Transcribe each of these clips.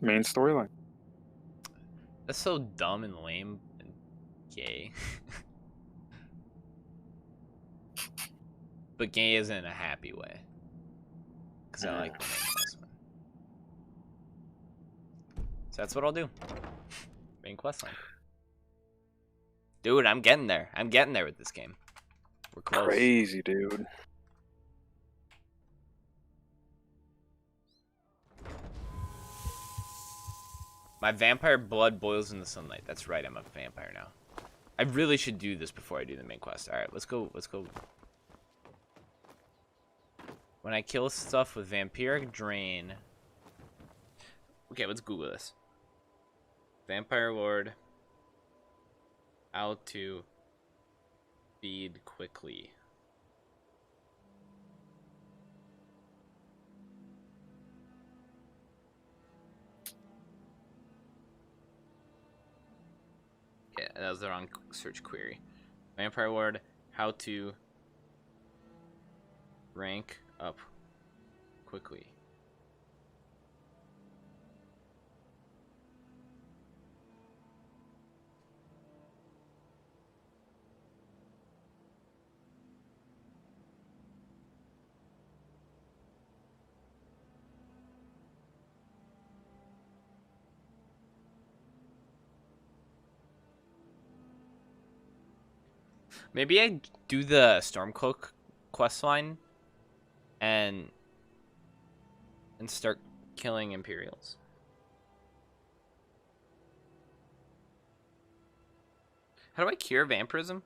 Main storyline. That's so dumb and lame and gay. But gay isn't in a happy way. Because I like the main quest line. So that's what I'll do. Main quest line. Dude, I'm getting there. I'm getting there with this game. We're close. Crazy, dude. My vampire blood boils in the sunlight. That's right, I'm a vampire now. I really should do this before I do the main quest. Alright, let's go. Let's go. When I kill stuff with vampiric drain. Okay, let's Google this. Vampire Lord. How to feed quickly. Yeah, that was the wrong search query. Vampire Lord, how to rank up quickly. Maybe I do the Stormcloak questline and start killing Imperials. How do I cure vampirism?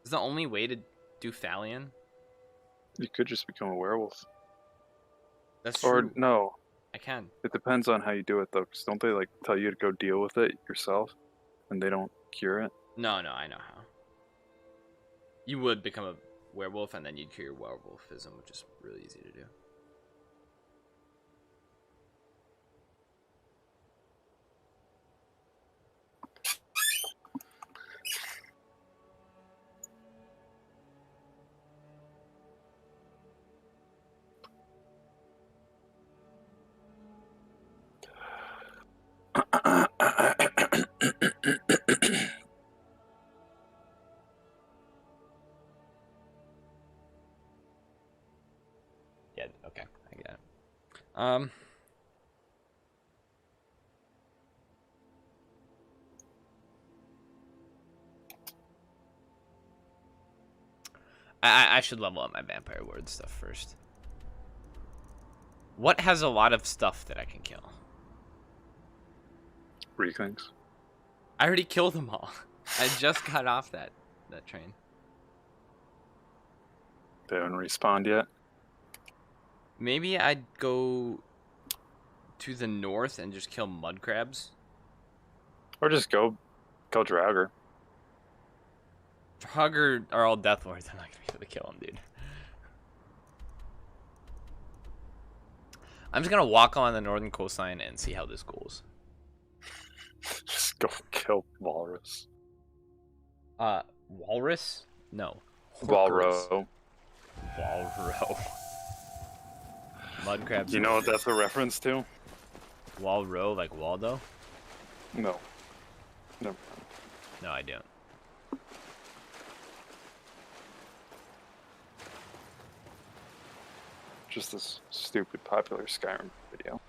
Is the only way to do Thalion? You could just become a werewolf. That's true. Or no. I can. It depends on how you do it though, because don't they like tell you to go deal with it yourself, and they don't cure it? No, I know how. You would become a werewolf and then you'd cure your werewolfism, which is really easy to do. Yeah, okay, I get it. I should level up my vampire word stuff first. What has a lot of stuff that I can kill? Rethings. I already killed them all. I just got off that train. They haven't respawned yet. Maybe I'd go to the north and just kill mud crabs. Or just go Draugr. Draugr are all death lords. I'm not gonna be able to kill them, dude. I'm just gonna walk on the northern coastline and see how this goes. Just go kill Walrus. Walrus? No. Walro. Walro. Mud crabs. You know what that's a reference to? Walro, like Waldo? No. No. No, I don't. Just this stupid popular Skyrim video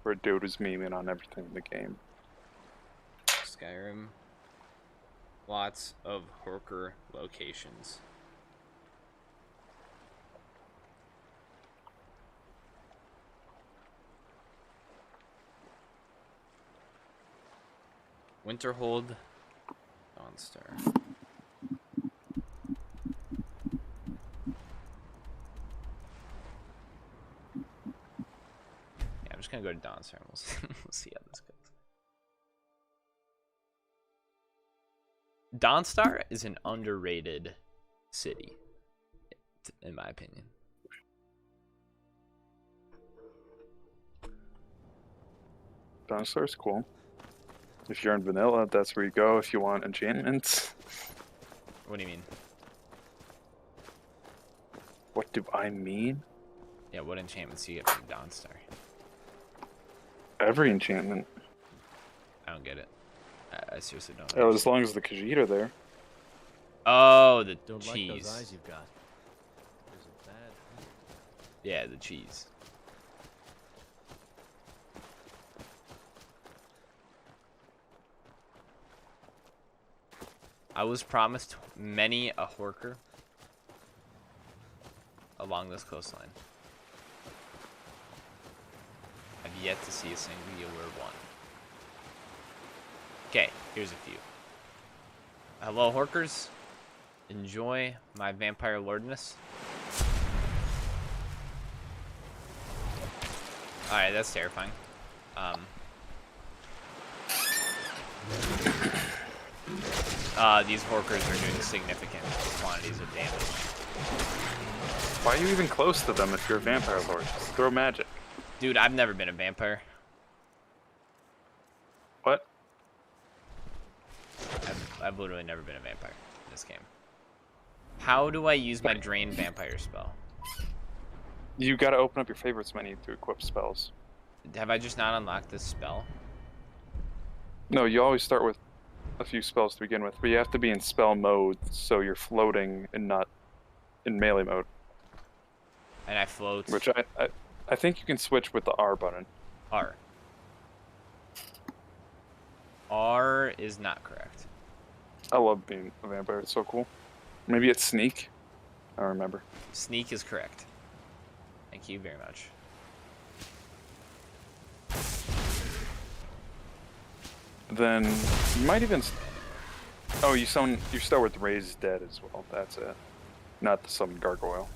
where a dude was memeing on everything in the game. Skyrim. Lots of hooker locations. Winterhold. Dawnstar. Yeah, I'm just gonna go to Dawnstar and we'll see how this goes. Dawnstar is an underrated city, in my opinion. Dawnstar's cool. If you're in vanilla, that's where you go if you want enchantments. What do you mean? What do I mean? Yeah, what enchantments do you get from Dawnstar? Every enchantment. I don't get it. I seriously don't. Oh, as long as the Khajiit are there. Oh, the Don't cheese. like those eyes you've got. There's a bad. Yeah, the cheese. I was promised many a horker along this coastline. I've yet to see a singular one. Okay, here's a few. Hello, horkers. Enjoy my vampire lordness. Alright, that's terrifying. These horkers are doing significant quantities of damage. Why are you even close to them if you're a vampire lord? Just throw magic. Dude, I've never been a vampire. What? I've literally never been a vampire in this game. How do I use my drain vampire spell? You gotta open up your favorites menu to equip spells. Have I just not unlocked this spell? No, you always start with a few spells to begin with, but you have to be in spell mode so you're floating and not in melee mode. And I float. Which I think you can switch with the R button. R. R is not correct. I love being a vampire, it's so cool. Maybe it's sneak? I don't remember. Sneak is correct. Thank you very much. Then you might even. Oh, you start with Raised Dead as well. That's it. Not the summoned gargoyle.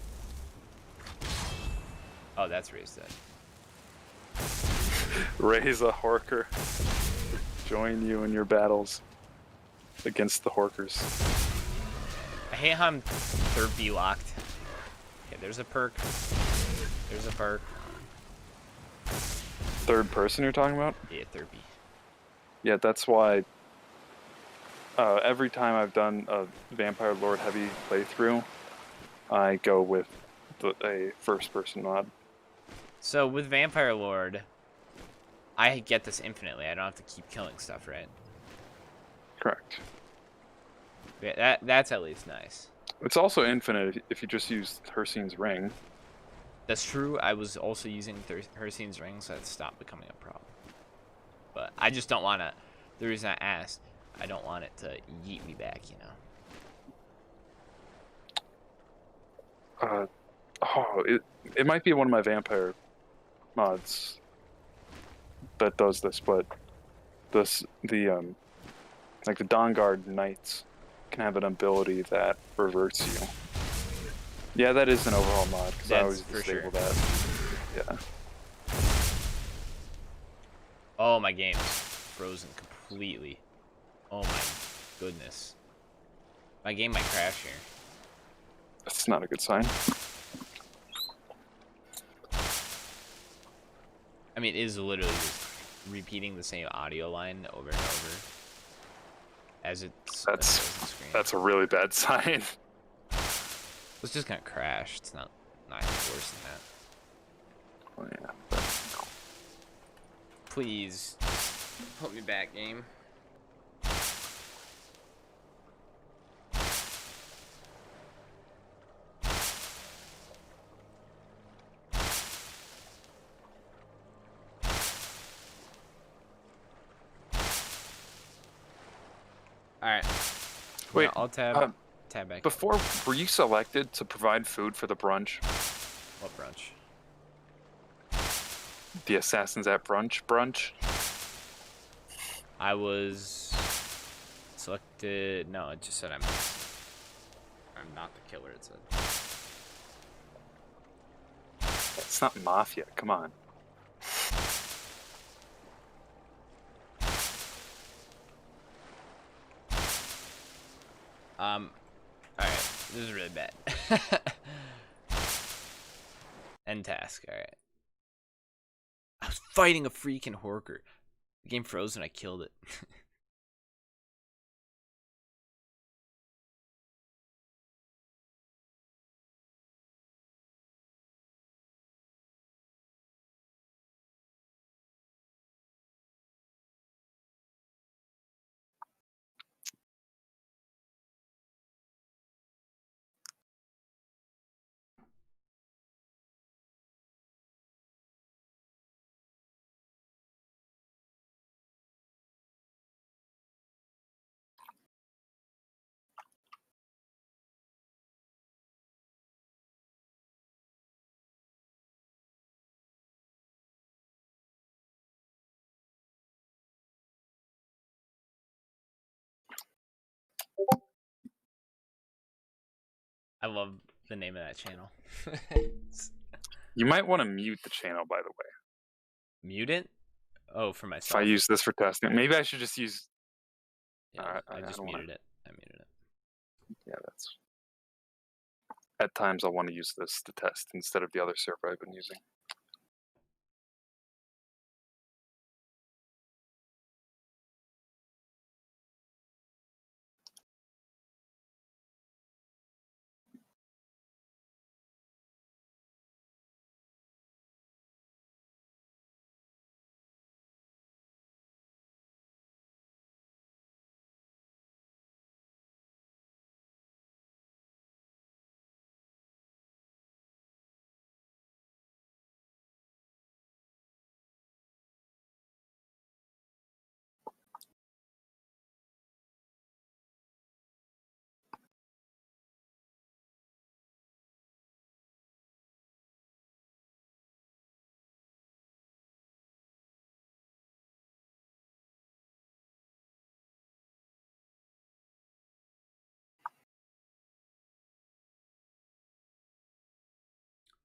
Oh, that's raised dead. Raise a Horker. Join you in your battles against the Horkers. I hate how I'm third B locked. Okay, there's a perk. There's a perk. Third person you're talking about? Yeah, third B. Yeah, that's why every time I've done a Vampire Lord heavy playthrough, I go with a first person mod. So with Vampire Lord, I get this infinitely. I don't have to keep killing stuff, right? Correct. Yeah, that's at least nice. It's also infinite if you just use Hersine's Ring. That's true. I was also using Hersine's Ring, so that stopped becoming a problem. But I just don't want to. The reason I asked, I don't want it to yeet me back, you know. It might be one of my vampire mods that does this, but the Dawnguard Knights can have an ability that reverts you. Yeah, that is an overhaul mod because I always disable that. Yeah. Oh, my game is frozen completely. Oh my goodness. My game might crash here. That's not a good sign. I mean, it is literally just repeating the same audio line over and over. As it's on the screen. That's a really bad sign. It's just gonna crash. It's not any worse than that. Oh, yeah, but... Please, put me back, game. Alright. Wait, I'll tab back. Before, were you selected to provide food for the brunch? What brunch? The Assassins at Brunch? I was selected. No, it just said I'm not the killer, it said. It's not Mafia, come on. Alright, this is really bad. End task, alright. I was fighting a freaking horker. The game froze and I killed it. I love the name of that channel. You might want to mute the channel, by the way. Mute it? Oh, for If myself. I use this for testing, maybe I should just use. Yeah, I I just don't muted wanna- it. I muted it. Yeah, that's. At times, I want to use this to test instead of the other server I've been using.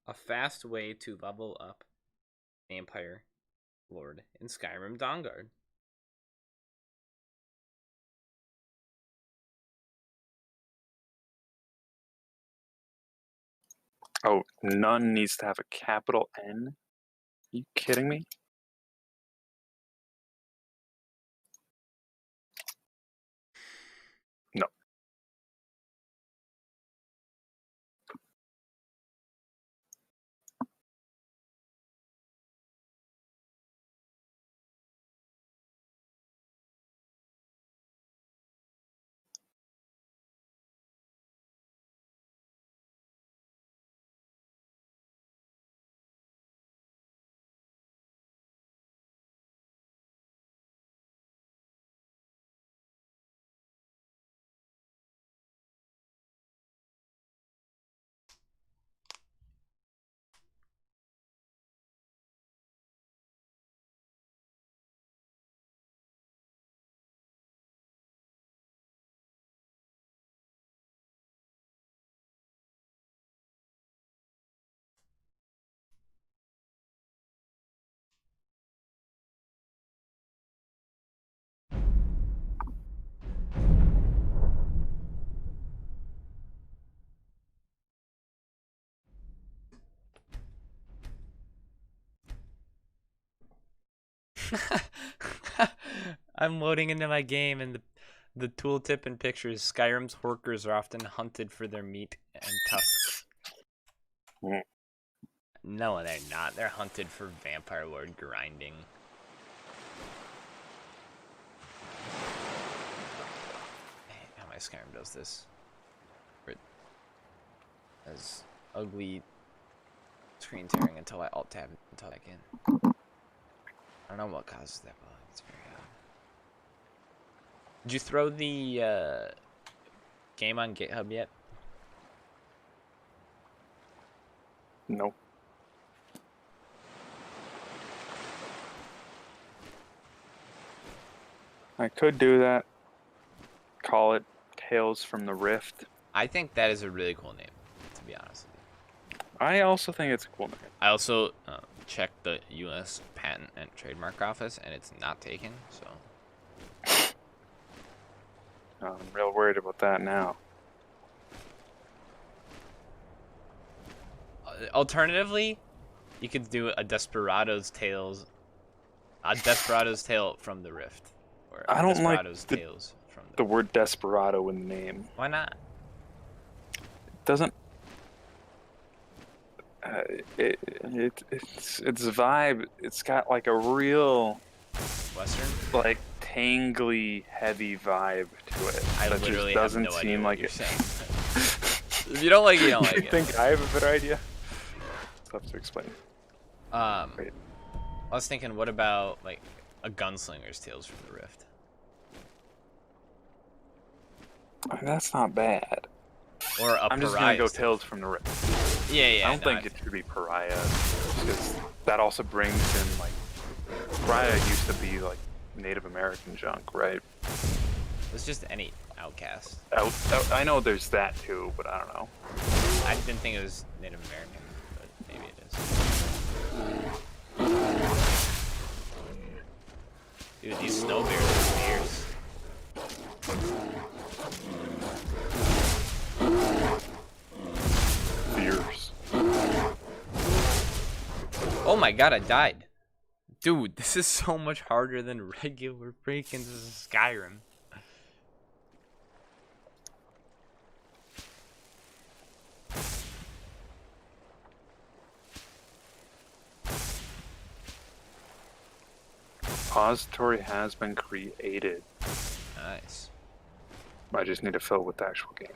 A fast way to level up Vampire Lord in Skyrim Dawnguard. Oh, none needs to have a capital N? Are you kidding me? No. I'm loading into my game, and the tooltip and pictures. Skyrim's horkers are often hunted for their meat and tusks. Mm. No, they're not. They're hunted for Vampire Lord grinding. I hate how my Skyrim does this. It has ugly screen tearing until I alt tab until I can. I don't know what causes that, but it's very odd. Did you throw the game on GitHub yet? No. I could do that. Call it Tales from the Rift. I think that is a really cool name, to be honest with you. I also think it's a cool name. I also checked the U.S. Patent and Trademark Office, and it's not taken, so... I'm real worried about that now. Alternatively, you could do a Desperado's Tale from the Rift, or I don't like Desperado's Tales from the word desperado in the name. Why not? It doesn't. It's vibe. It's got like a real Western? like tangly, heavy vibe to it. I that literally just doesn't have no seem idea what like you're it. saying. If you don't like it, you don't like You it. think I have a better idea? It's tough to explain. Wait. I was thinking, what about like a Gunslinger's Tales from the Rift? I mean, that's not bad. Or a I'm just gonna go Pariah's Tales from the Rift. Yeah. I don't think it should be Pariah, because that also brings in like Pariah used to be like Native American junk, right? It's just any outcast. I know there's that too, but I don't know. I didn't think it was Native American, but maybe it is. Dude, these snow bears are fierce. Fierce. Oh my god, I died. Dude, this is so much harder than regular freaking Skyrim. Repository has been created. Nice. I just need to fill with the actual game.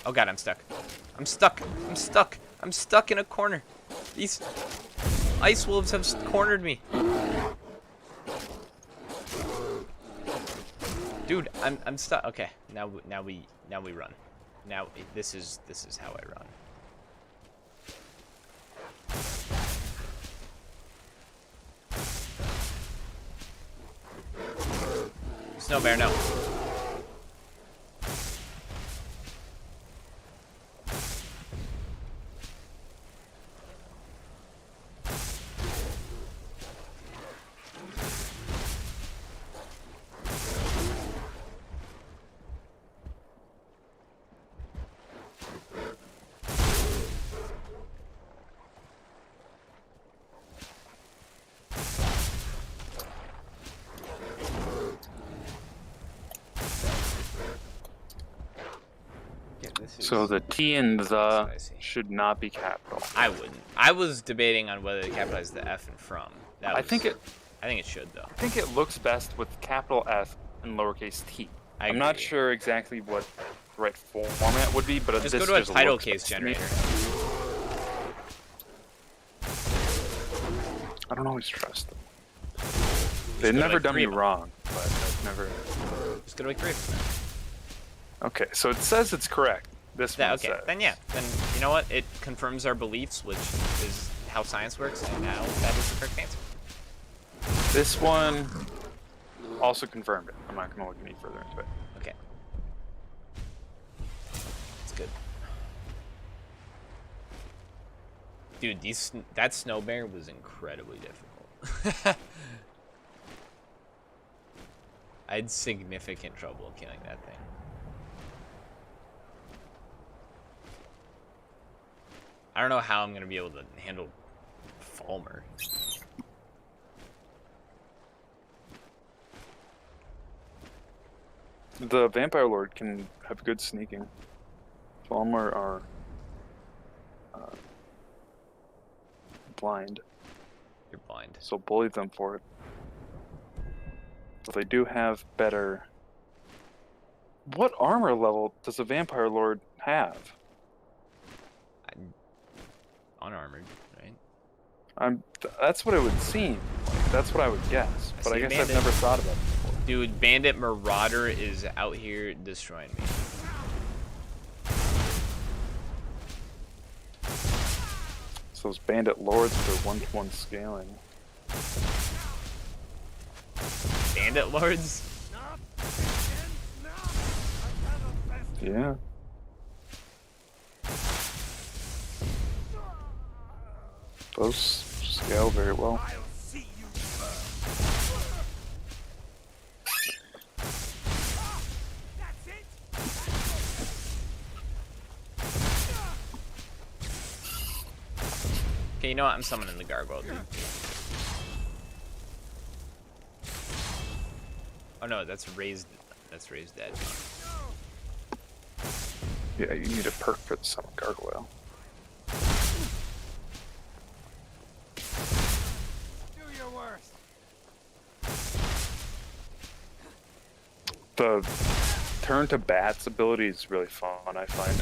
Oh god, I'm stuck. I'm stuck. I'm stuck. I'm stuck in a corner. These ice wolves have cornered me. Dude, I'm stuck. Okay, now we run. Now this is how I run. Snow bear, no. So the T and the Spicy. should not be capital. I wouldn't. I was debating on whether to capitalize the F and from. I think it should though. I think it looks best with capital F and lowercase t. I I'm not agree. sure exactly what the right format would be, but Just this go to a just title looks case best to me. generator. I don't always trust them. Just They've go to, never like, done me 3 of them. wrong, but I've never. Just go to like 3 of them. Okay, so it says it's correct. This one Okay, says. then yeah. Then you know what? It confirms our beliefs, which is how science works, and now that is the correct answer. This one also confirmed it. I'm not going to look any further into it. Okay. It's good. Dude, that snow bear was incredibly difficult. I had significant trouble killing that thing. I don't know how I'm gonna be able to handle Falmer. The Vampire Lord can have good sneaking. Falmer are blind, You're blind. so bully them for it. So they do have better. What armor level does a Vampire Lord have? Unarmored, right? That's what it would seem. Like, that's what I would guess. But I see guess Bandit. I've never thought about it before. Dude, Bandit Marauder is out here destroying me. So those Bandit Lords with their 1-to-1 scaling. Bandit Lords? Yeah. Those scale very well. Okay, you know what? I'm summoning the gargoyle, dude. Oh no, that's raised dead. Yeah, you need a perk for the summon gargoyle. Do your worst. The turn to bats ability is really fun, I find.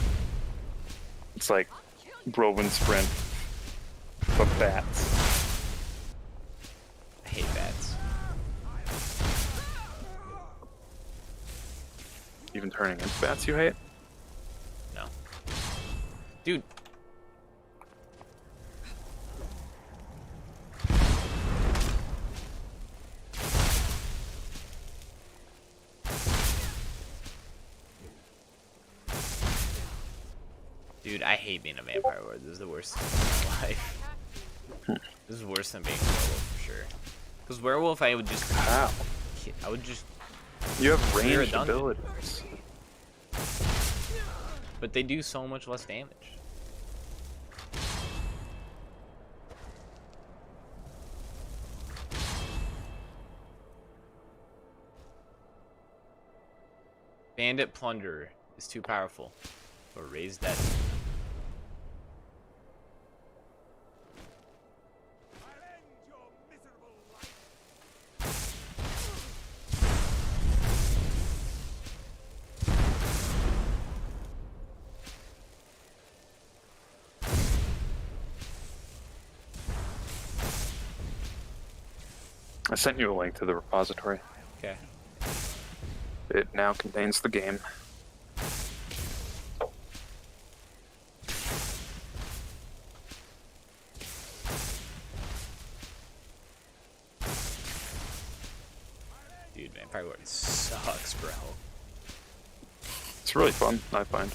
It's like Rowan Sprint, but bats. I hate bats. Even turning into bats you hate? Dude. Dude, I hate being a vampire lord. This is the worst thing in my life. This is worse than being a werewolf for sure. Because werewolf, I would just... How? I would just... You have clear a ranged dungeon. abilities. But they do so much less damage. Bandit Plunderer is too powerful for Raised Dead. I sent you a link to the repository. Okay. It now contains the game. Dude, Vampire Lord sucks, bro. It's really fun, I find.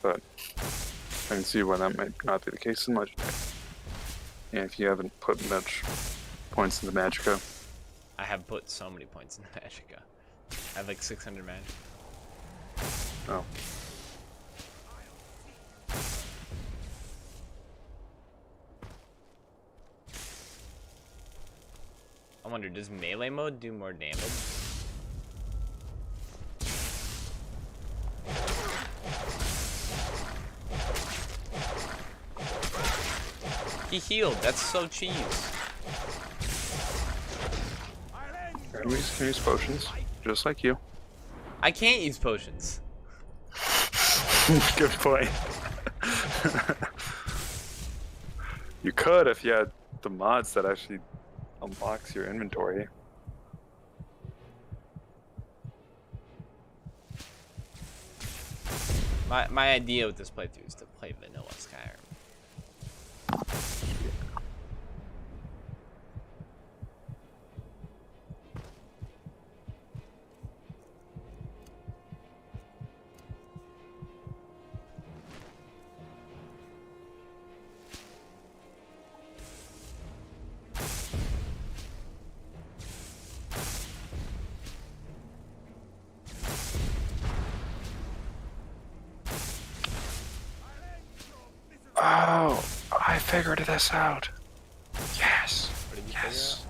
But I can see why that might not be the case in Legendary. Yeah, if you haven't put much points into Magicka. I have put so many points in Magicka. I have like 600 magic. Oh. I wonder, does melee mode do more damage? He healed. That's so cheese. Enemies can use potions, just like you. I can't use potions. Good point. You could if you had the mods that actually unlocks your inventory. My idea with this playthrough is to play vanilla Skyrim. Oh, I figured this out. Yes. What did you Yes.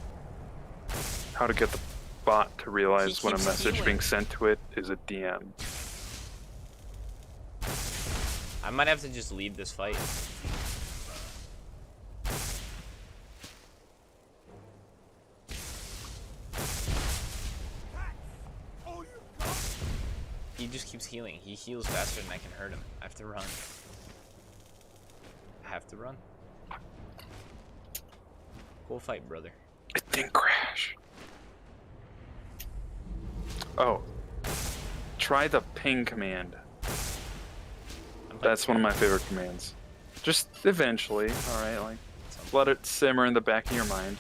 How to get the bot to realize He when a keeps message healing. being sent to it is a DM. I might have to just leave this fight. He just keeps healing. He heals faster than I can hurt him. I have to run. I have to run. Cool fight, brother. It didn't crash. Oh. Try the ping command. That's one of my favorite commands. Just eventually, alright? Like, let it simmer in the back of your mind.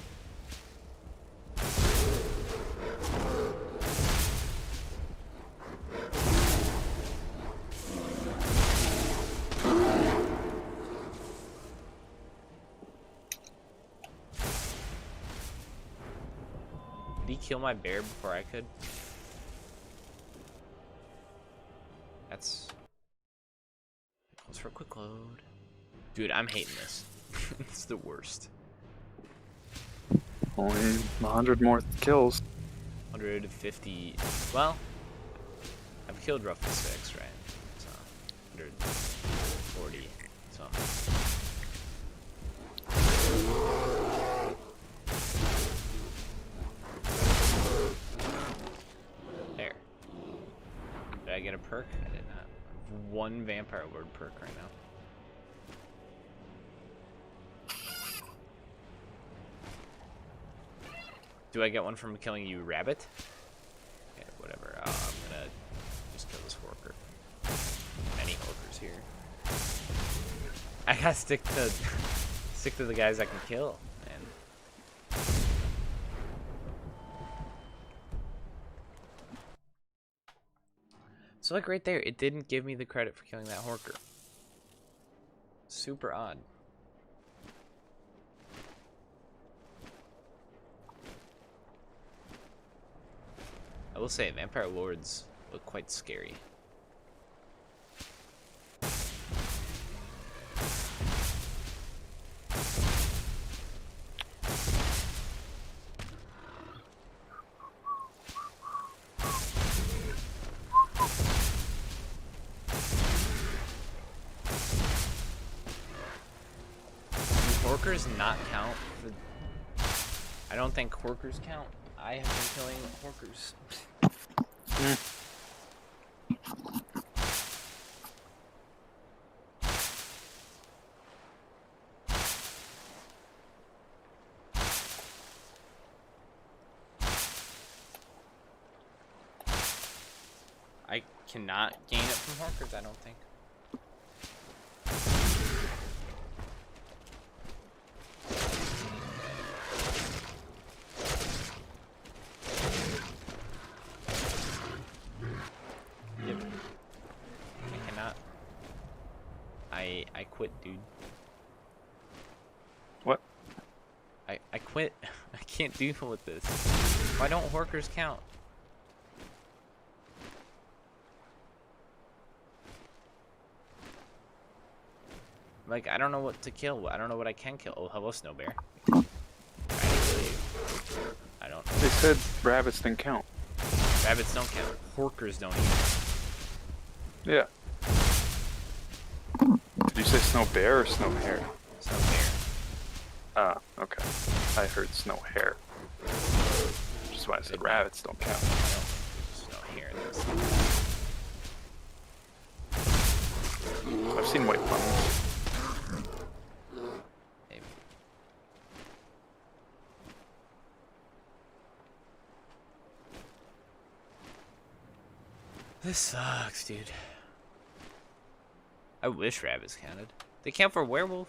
Did he kill my bear before I could? That's... Close for a quick load. Dude, I'm hating this. It's the worst. Only 100 more kills. 150... Well... I've killed roughly 6, right? So... 140. So... There. Did I get a perk? I did not. One Vampire Lord perk right now. Do I get one from killing you, rabbit? Okay, whatever. I'm gonna just kill this worker. I gotta stick to the guys I can kill, man. So like right there, it didn't give me the credit for killing that Horker. Super odd. I will say, Vampire Lords look quite scary. Horkers not count for... I don't think Horkers count. I have been killing Horkers. I cannot gain it from Horkers, I don't think. I quit, dude. What? I quit. I can't deal with this. Why don't Horkers count? Like, I don't know what to kill. I don't know what I can kill. Oh, hello, Snow Bear. I don't know. They said rabbits didn't count. Rabbits don't count. Horkers don't either. Yeah. Did you say snow bear or snow hare? Snow Bear. Ah, okay. I heard snow hare. Which is why I said rabbits don't count. Snow Hare. I've seen white bunnies. Maybe. This sucks, dude. I wish rabbits counted. They count for werewolf.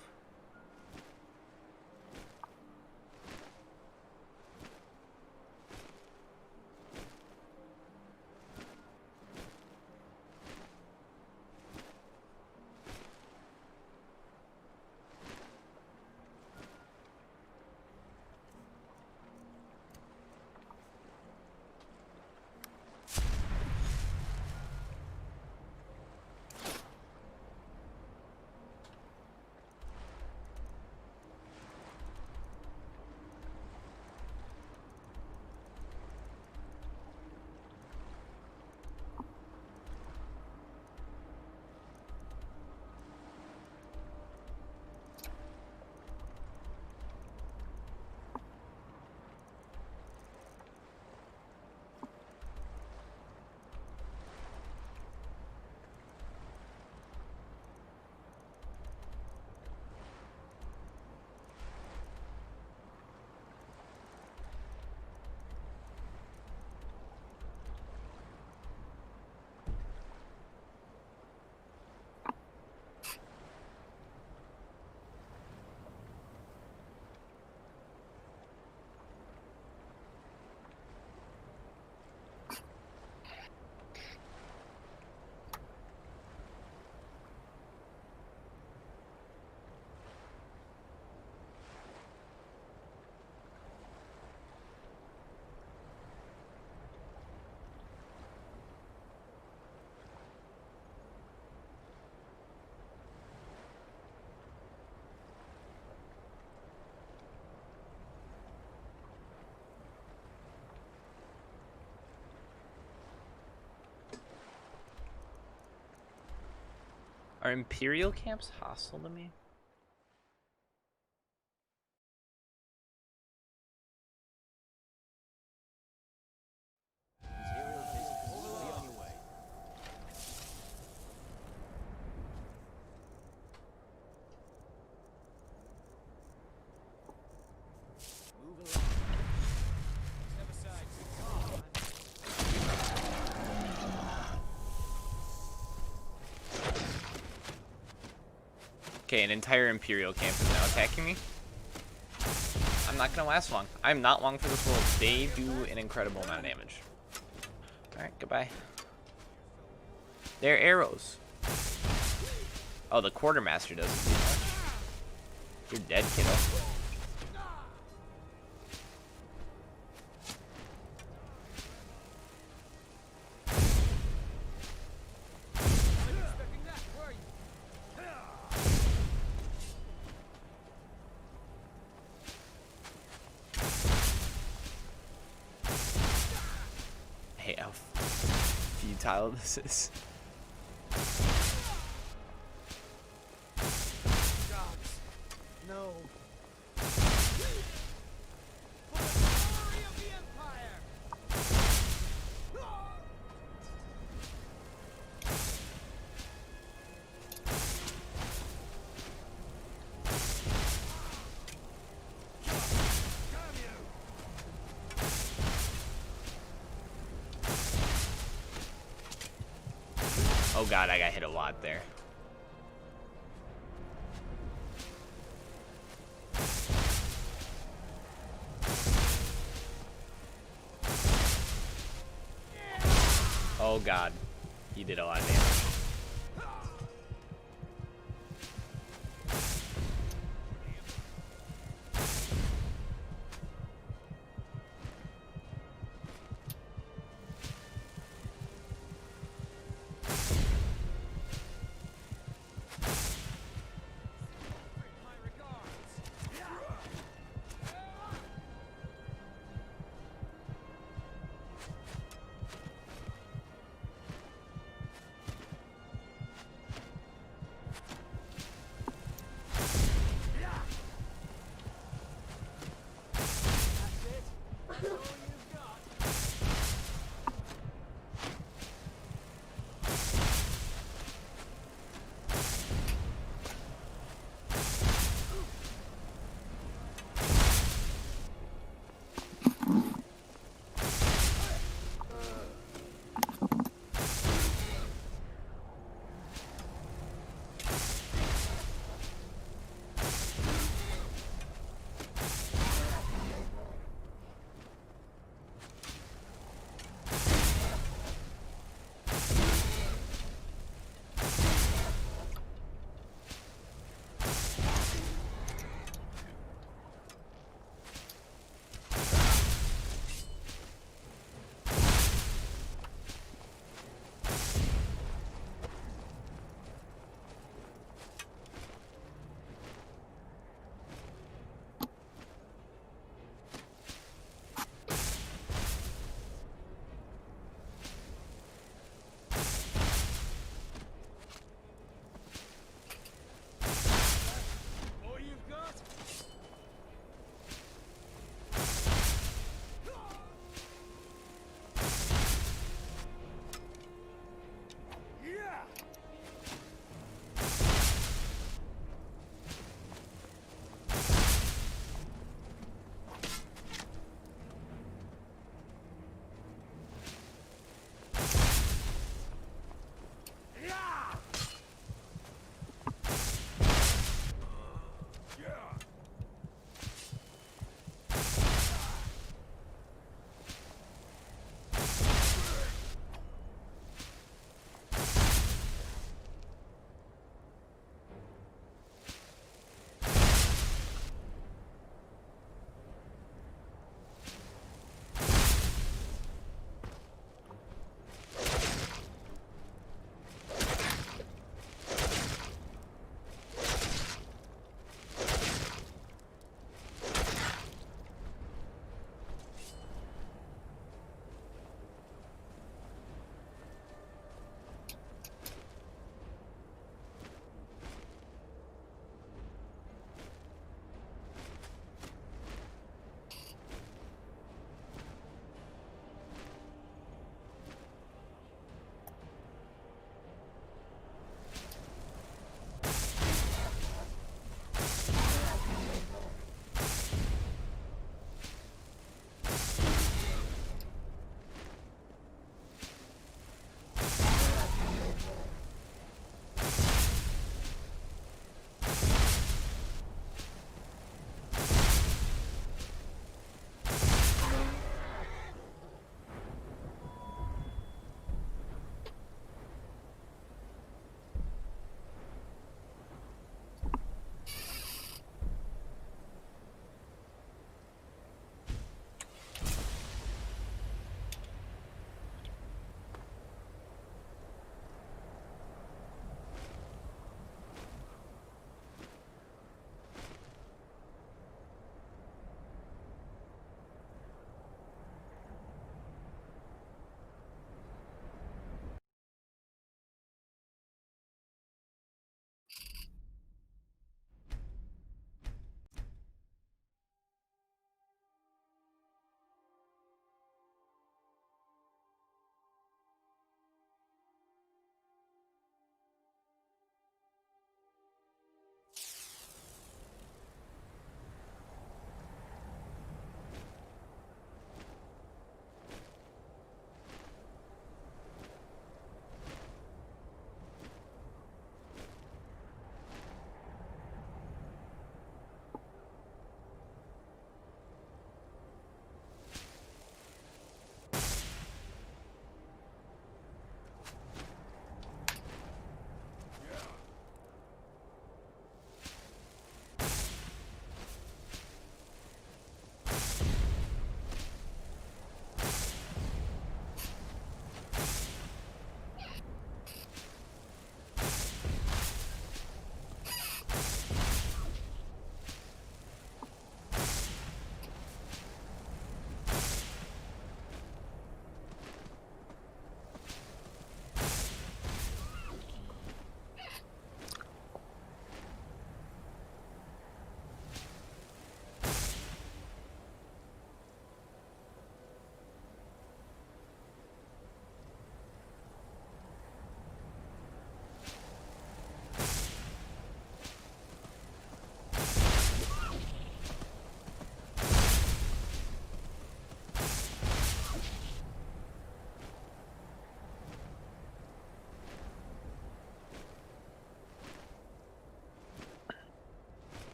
Are Imperial camps hostile to me? Okay, an entire Imperial camp is now attacking me. I'm not gonna last long. I'm not long for this world. They do an incredible amount of damage. Alright, goodbye. They're arrows. Oh, the quartermaster doesn't do much. You're dead, kiddo. I hate how futile this is. No. Oh god, I got hit a lot there. Oh god, he did a lot of damage.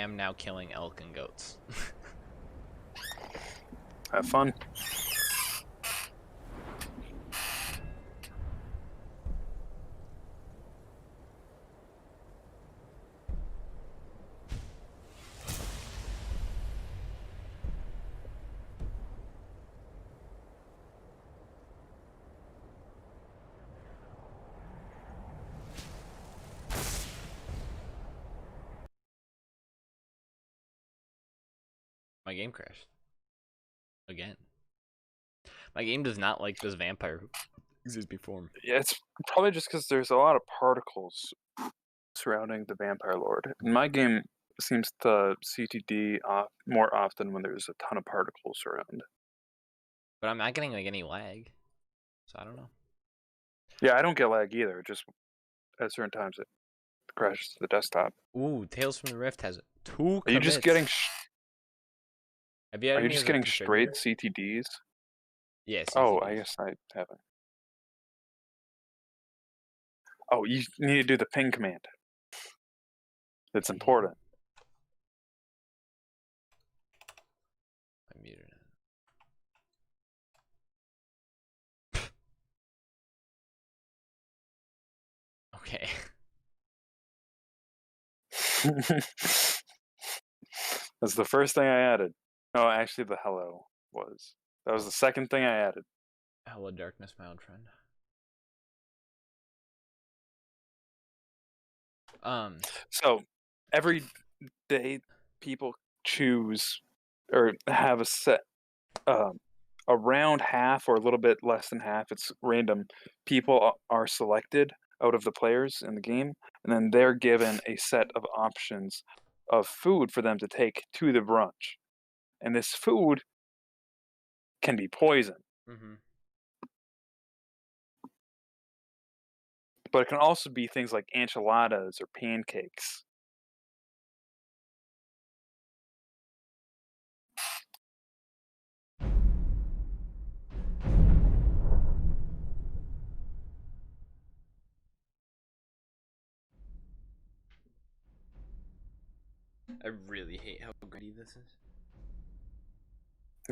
am now killing elk and goats. Have fun. My game crashed. Again. My game does not like this vampire who exists before me. Yeah, it's probably just because there's a lot of particles surrounding the Vampire Lord. And my game seems to CTD more often when there's a ton of particles around. But I'm not getting like any lag. So I don't know. Yeah, I don't get lag either. Just at certain times it crashes to the desktop. Ooh, Tales from the Rift has 2 Are you just getting? Have you had Are you me just as a getting straight configurator? CTDs? Yeah, Oh, CTDs. I guess I haven't. Oh, you need to do the ping command. It's important. I muted it. Okay. That's the first thing I added. No, actually, the hello was. That was the second thing I added. Hello, darkness, my old friend. So every day, people choose or have a set, around half or a little bit less than half. It's random. People are selected out of the players in the game, and then they're given a set of options of food for them to take to the brunch. And this food can be poison, Mm-hmm. but it can also be things like enchiladas or pancakes. I really hate how gritty this is.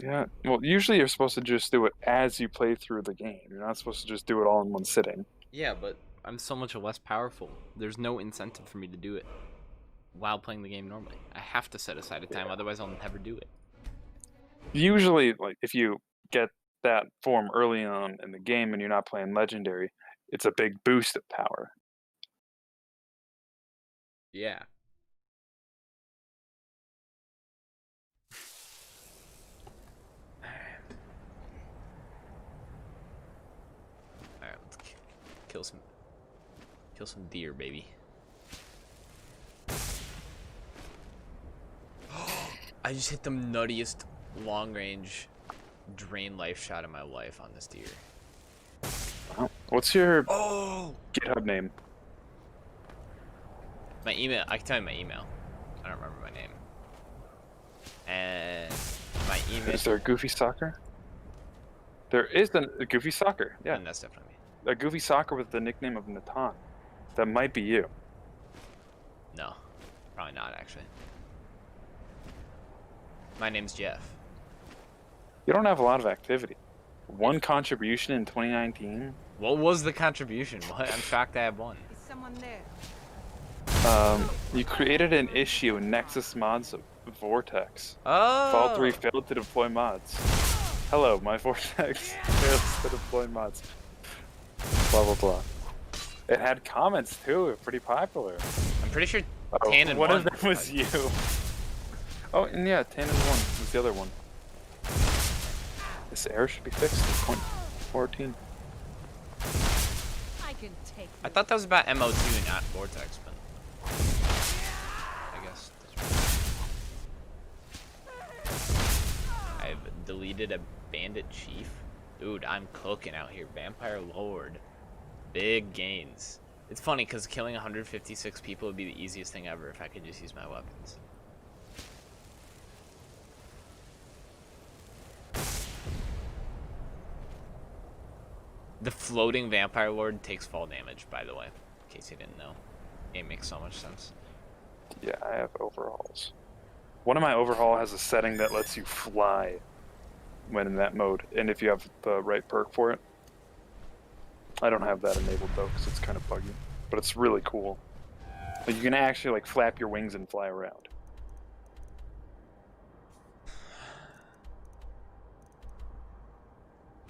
Yeah, well, usually you're supposed to just do it as you play through the game. You're not supposed to just do it all in one sitting. Yeah, but I'm so much less powerful. There's no incentive for me to do it while playing the game normally. I have to set aside a time, otherwise I'll never do it. Usually, like, if you get that form early on in the game and you're not playing Legendary, it's a big boost of power. Yeah. Alright, let's kill some deer, baby. I just hit the nuttiest long-range drain life shot in my life on this deer. Wow. What's your Oh! GitHub name? My email. I can tell you my email. I don't remember my name. And my email. Is there a Goofy Soccer? There is a Goofy Soccer. Yeah, And that's definitely me. a Goofy Soccer with the nickname of Natan. That might be you. No, probably not actually. My name's Jeff. You don't have a lot of activity. One contribution in 2019. What was the contribution? What? I'm shocked I have one. Is someone there? You created an issue in Nexus Mods Vortex. Oh. Fall 3 failed to deploy mods. Hello, my Vortex fails to deploy mods. Blah blah blah. It had comments too. Pretty popular. I'm pretty sure Oh, Tannen one won. of them was you. Oh, and yeah, Tannen 1 was the other one. This error should be fixed in 14. I can take I thought that was about MO2, not Vortex, but I guess that's right. I've deleted a bandit chief. Dude, I'm cooking out here. Vampire Lord. Big gains. It's funny because killing 156 people would be the easiest thing ever if I could just use my weapons. The floating Vampire Lord takes fall damage, by the way, in case you didn't know. It makes so much sense. Yeah, I have overalls. One of my overhaul has a setting that lets you fly when in that mode, and if you have the right perk for it. I don't have that enabled though, because it's kind of buggy, but it's really cool. Like you can actually like flap your wings and fly around.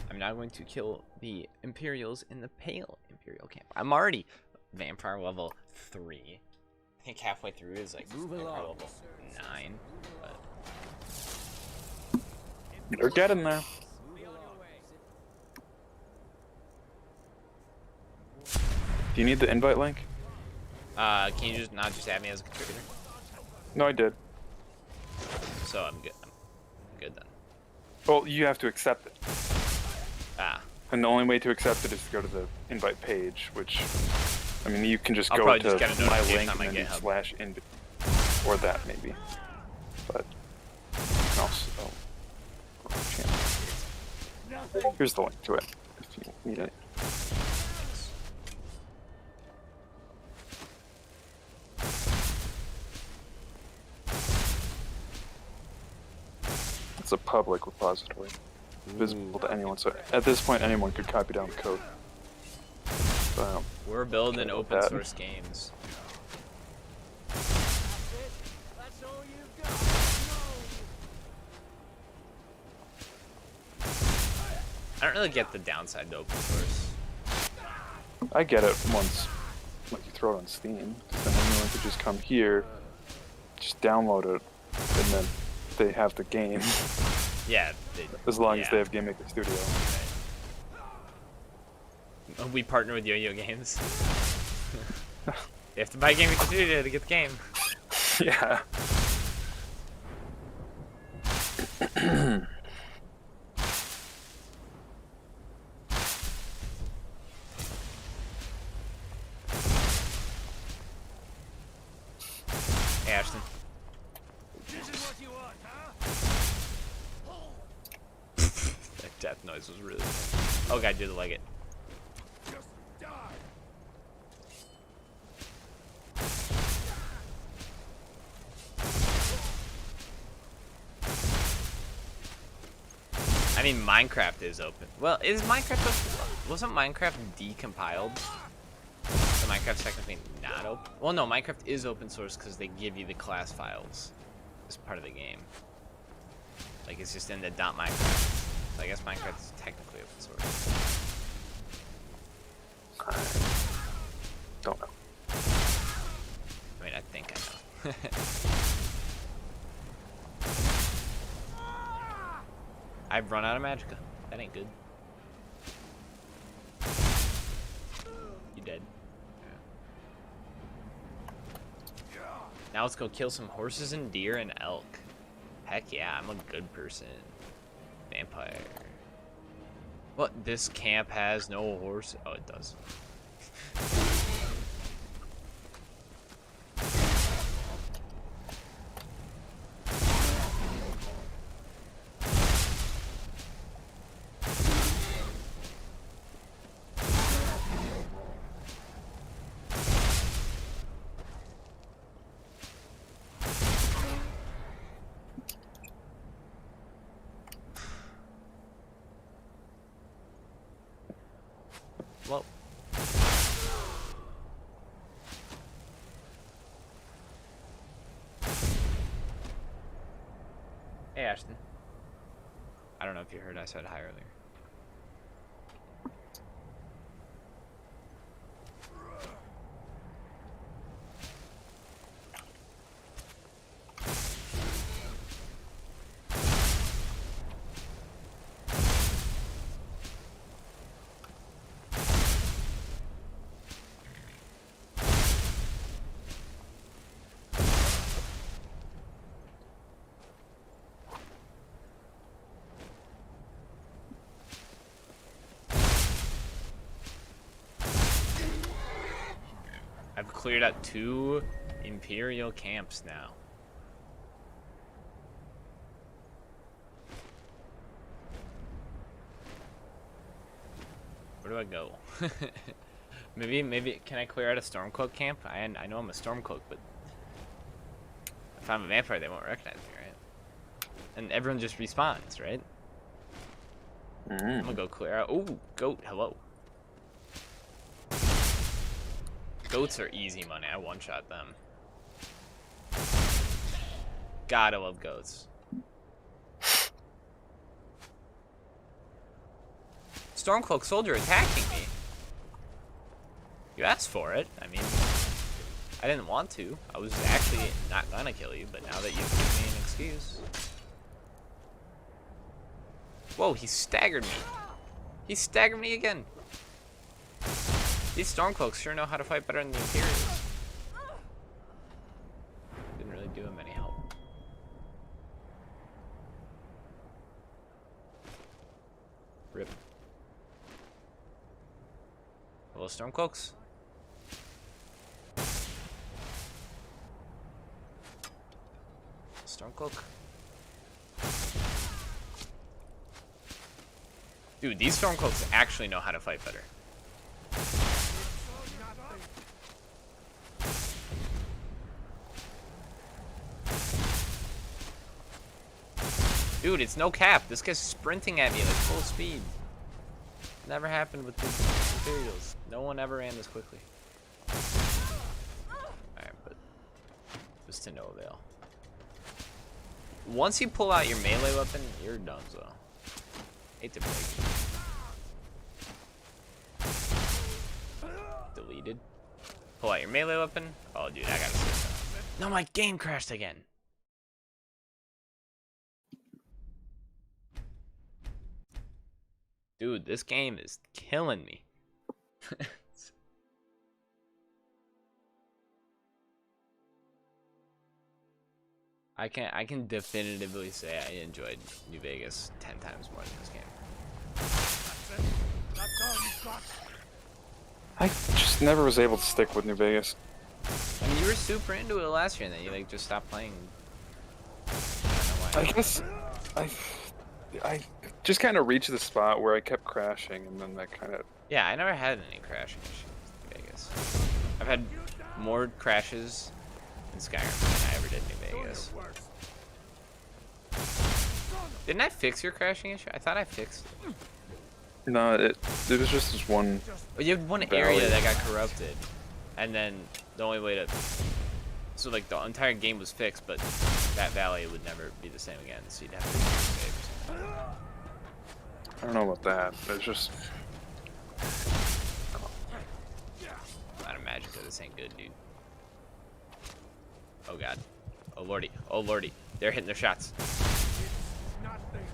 I'm now going to kill the Imperials in the Pale Imperial camp. I'm already Vampire level 3. I think halfway through is like Vampire level 9. But They're getting there. Do you need the invite link? can you just not just add me as a contributor? No, I did. So I'm good. I'm good then. Well, you have to accept it. Ah. And the only way to accept it is to go to the invite page, which, I mean, you can just I'll go probably to just get a my notification link on my and then GitHub. slash invite, or that maybe. But you can also, here's the link to it if you need it. It's a public repository, visible to anyone. So at this point, anyone could copy down the code. So, We're building about open that. source games. That's all you've got. I don't really get the downside to open source. I get it once, like you throw it on Steam, because then anyone could just come here, just download it, and then they have the game, Yeah. as long as yeah. they have Game Maker Studio. We partner with Yo-Yo Games. You have to buy Game Maker Studio to get the game. Yeah. Hey, Ashton. This is what you want, huh? That death noise was really funny. Oh god, do the leg it. Just die. I mean, Minecraft is open. Well, is Minecraft open? Wasn't Minecraft decompiled? So Minecraft's technically not open. Well, no, Minecraft is open source because they give you the class files as part of the game. Like, it's just in the .minecraft. So I guess Minecraft is technically open source. I don't know. I mean, I think I know. I've run out of magicka. That ain't good. You dead. Yeah. Now let's go kill some horses and deer and elk. Heck yeah, I'm a good person. Vampire. What? This camp has no horse? Oh, it does. Whoa. Hey, Ashton. I don't know if you heard I said hi earlier. I've cleared out 2 Imperial camps now. Where do I go? maybe can I clear out a Stormcloak camp? I know I'm a Stormcloak, but if I'm a vampire, they won't recognize me, right? And everyone just respawns, right? I'm gonna go clear out. Ooh, goat, hello. Goats are easy money. I one-shot them. God, I love goats. Stormcloak soldier attacking me. You asked for it. I mean, I didn't want to. I was actually not gonna kill you, but now that you've given me an excuse. Whoa, he staggered me. He staggered me again. These Stormcloaks sure know how to fight better than the Imperials. Didn't really do him any help. Rip. Hello, Stormcloaks. Stormcloak. Dude, these Stormcloaks actually know how to fight better. Dude, it's no cap. This guy's sprinting at me like full speed. Never happened with the Imperials. No one ever ran this quickly. Alright, but it was to no avail. Once you pull out your melee weapon, you're done, so. Hate to break it. Deleted. Pull out your melee weapon. Oh, dude, I gotta switch that. No, my game crashed again. Dude, this game is killing me. I can definitively say I enjoyed New Vegas 10 times more than this game. That's all you've got. I just never was able to stick with New Vegas. I mean, you were super into it last year, and then you like just stopped playing. I don't know why. I guess I just kind of reached the spot where I kept crashing, and then that kind of. Yeah, I never had any crashing issues in Vegas. I've had more crashes in Skyrim than I ever did in New Vegas. Didn't I fix your crashing issue? I thought I fixed it. No, it was just this one. But you have one Valley. area that got corrupted, and then the only way to, so like the entire game was fixed, but that valley would never be the same again, so you'd have to resave or something. I don't know about that. It's just. I'm out of magic, so this ain't good, dude. Oh god. Oh lordy. Oh lordy. They're hitting their shots. Nothing.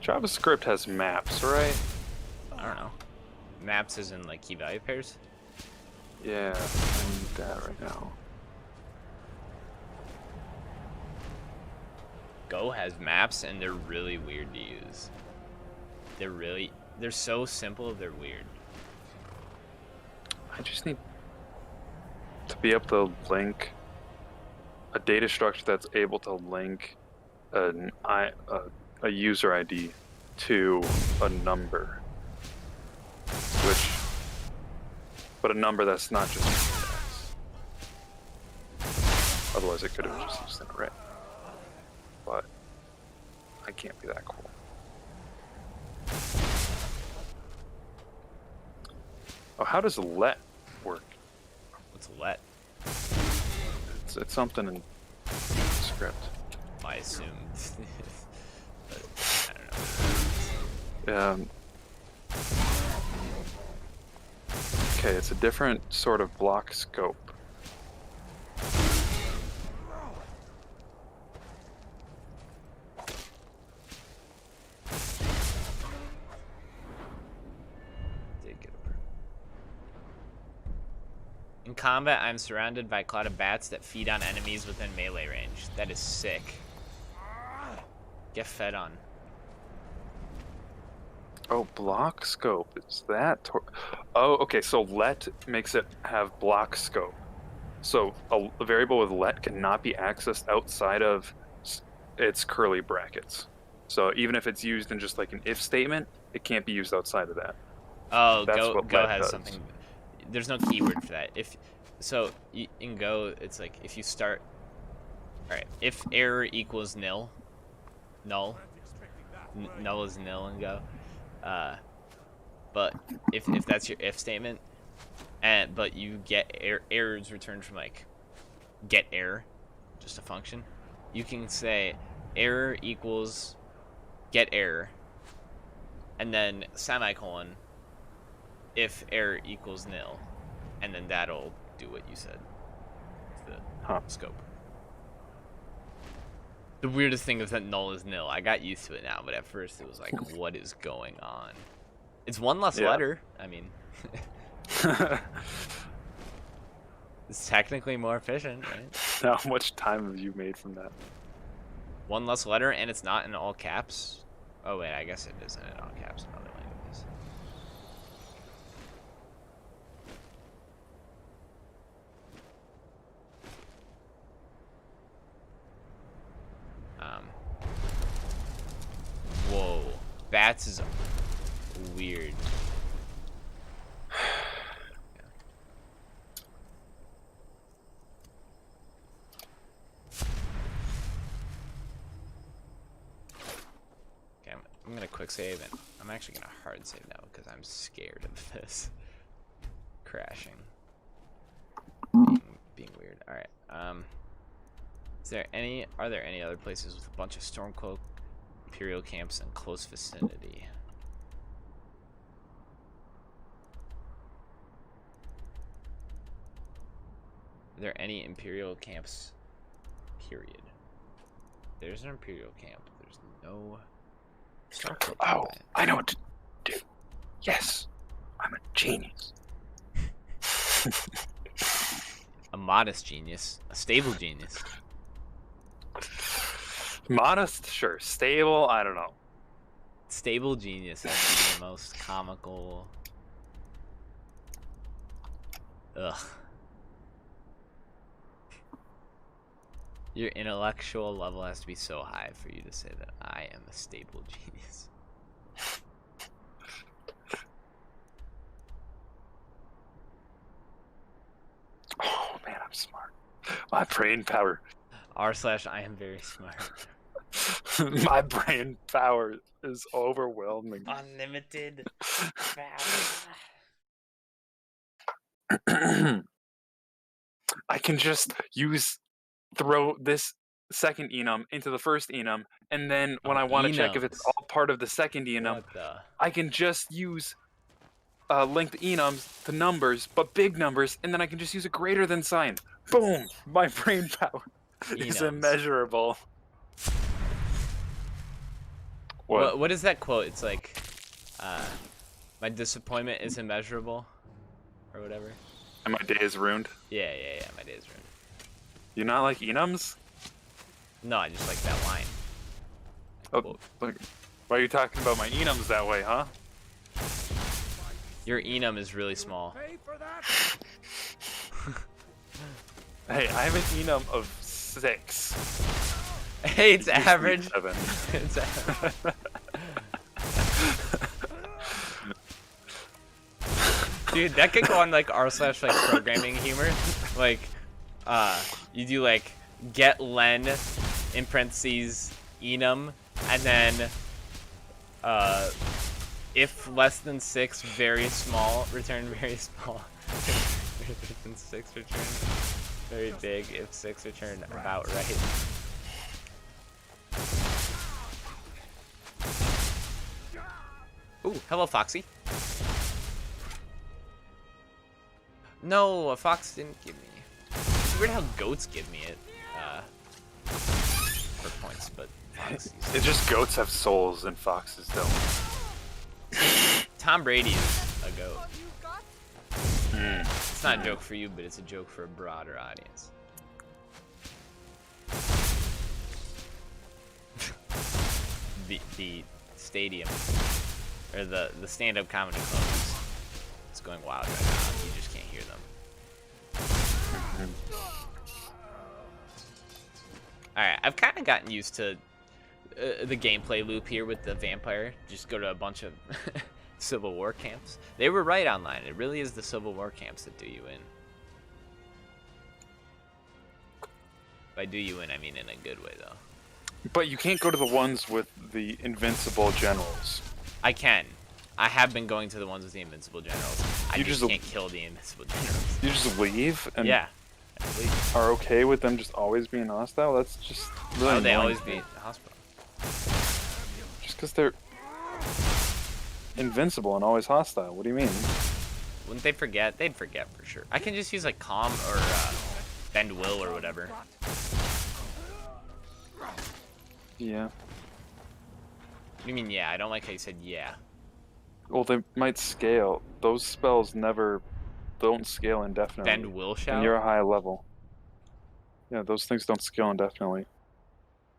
JavaScript has maps, right? I don't know. Maps is in like key value pairs? Yeah, I need that right now. Go has maps and they're really weird to use. They're so simple, they're weird. I just need to be able to link a data structure that's able to link a user ID to a number, but a number that's not just index. Otherwise, it could have just used an array. But I can't be that cool. Oh, how does let work? What's let? It's something in script. I assume. But I don't know. Okay, it's a different sort of block scope. Did get over. combat, I'm surrounded by a cloud of bats that feed on enemies within melee range. That is sick. Get fed on. Oh, block scope. Is that? Oh, okay. So let makes it have block scope. So a variable with let cannot be accessed outside of its curly brackets. So even if it's used in just like an if statement, it can't be used outside of that. Oh, That's Go what Go let has does. something. There's no keyword for that. If so, in Go, it's like if you start. All right. If error equals nil, null. Null is nil in Go. But if that's your if statement, but you get errors returned from like get error, just a function, you can say error equals get error, and then semicolon if error equals nil, and then that'll do what you said. The scope. The weirdest thing is that null is nil. I got used to it now, but at first it was like, what is going on? It's one less letter. I mean, it's technically more efficient, right? How much time have you made from that? One less letter, and it's not in all caps. Oh wait, I guess it isn't in all caps in other languages. Whoa, bats is weird. Okay, I'm gonna quick save, and I'm actually gonna hard save now because I'm scared of this crashing, being weird. All right. Are there any other places with a bunch of Stormcloak Imperial camps in close vicinity? Are there any Imperial camps? Period. There's an Imperial camp. There's no Stormcloak Oh, camp. I know what to do. Yes, I'm a genius. A modest genius. A stable genius. Modest, sure. Stable, I don't know. Stable genius has to be the most comical. Ugh. Your intellectual level has to be so high for you to say that I am a stable genius. Oh man, I'm smart. My brain power. R/I am very smart. My brain power is overwhelming. Unlimited I can just throw this second enum into the first enum, and then when I want to check if it's enums. all part of the second enum, What the? I can just use linked enums to numbers, but big numbers, and then I can just use a greater than sign. Boom! My brain power is Enums. immeasurable. What is that quote? It's like, my disappointment is immeasurable, or whatever. And my day is ruined. Yeah. My day is ruined. You not like enums? No, I just like that line. Oh, like, why are you talking about my enums that way, huh? Your enum is really small. Pay for that? Hey, I have an enum of 6. Hey, it's It used to be average. 7. It's average. Dude, that could go on like r/like programming humor. Like, you do like get len in parentheses enum, and then if less than 6, very small, return very small. Greater than 6, return very big. If 6, return about right. Ooh, hello, Foxy. No, a fox didn't give me. It's weird how goats give me it. For points, but foxes. It's just goats have souls and foxes don't. Tom Brady is a goat. It's not a joke for you, but it's a joke for a broader audience. the stadium, or the stand-up comedy club is going wild right now. You just can't hear them. Alright, I've kind of gotten used to the gameplay loop here with the vampire. Just go to a bunch of Civil War camps. They were right online. It really is the Civil War camps that do you in. By do you in, I mean in a good way, though. But you can't go to the ones with the invincible generals. I can. I have been going to the ones with the invincible generals. I You just just- can't kill the invincible generals. You just leave and Yeah. I believe. are okay with them just always being hostile? That's just really Why would they annoying always to be me. at the hospital? Just because they're invincible and always hostile. What do you mean? Wouldn't they forget? They'd forget for sure. I can just use like calm or bend will or whatever. Yeah. What do you mean, yeah? I don't like how you said yeah. Well, they might scale. Those spells don't scale indefinitely. Bend will And shout? you're a high level. Yeah, those things don't scale indefinitely.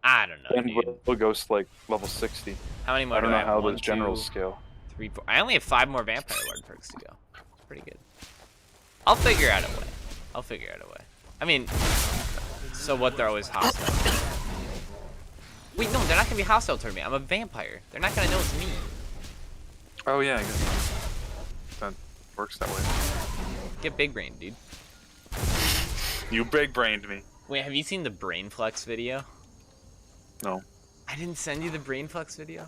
I don't know, And dude. will goes to like level 60. How many more I don't do know I have? how 1, those generals 2, scale. 3, 4. I only have 5 more vampire lord perks to go. It's pretty good. I'll figure out a way. I'll figure out a way. I mean, so what? They're always hostile. Wait, no, they're not gonna be hostile toward me. I'm a vampire. They're not gonna know it's me. Oh yeah, I guess that works that way. Get big brain, dude. You big-brained me. Wait, have you seen the brain flex video? No. I didn't send you the brain flex video.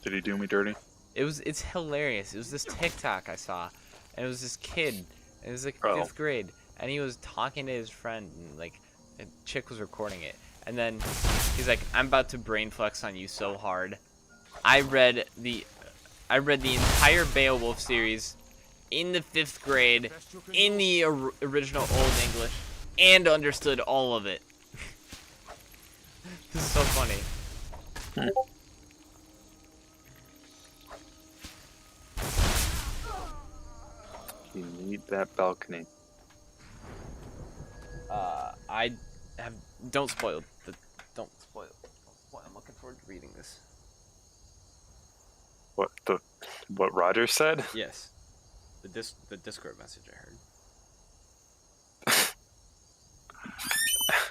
Did he do me dirty? It's hilarious. It was this TikTok I saw, and it was this kid. And it was like Oh. 5th grade, and he was talking to his friend, and like a chick was recording it, and then he's like, "I'm about to brain flex on you so hard. I read the entire Beowulf series in the 5th grade in the original Old English and understood all of it." This is so funny. You need that balcony. I have don't spoil. I'm looking forward to reading this. What Roger said? Yes, the Discord message I heard.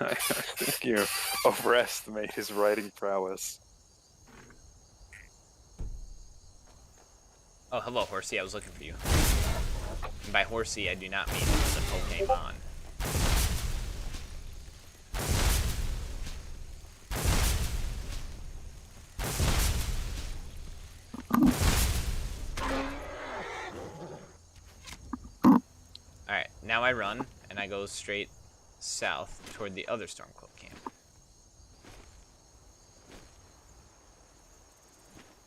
I think you overestimate his writing prowess. Oh, hello, Horsey. I was looking for you. And by Horsey, I do not mean the Pokemon. Alright, now I run, and I go straight south toward the other Stormcloak camp.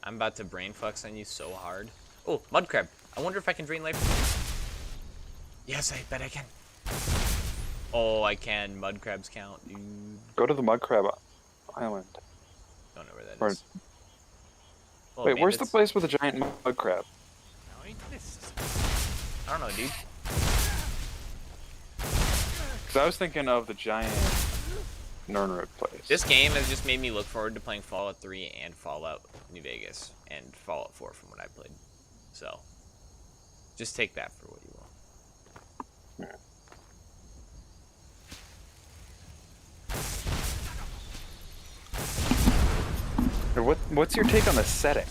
I'm about to brain flex on you so hard. Oh, Mudcrab. I wonder if I can drain life from you. Yes, I bet I can. Oh, I can. Mudcrabs count, dude. Go to the Mudcrab Island. Don't know where that Or- is. Oh, Wait, maybe where's the it's- place with the giant Mudcrab? Now ain't this I don't know, dude. Because I was thinking of the giant Nernrook place. This game has just made me look forward to playing Fallout 3 and Fallout New Vegas and Fallout 4 from what I played. So, just take that for what you will. Or what's your take on the setting?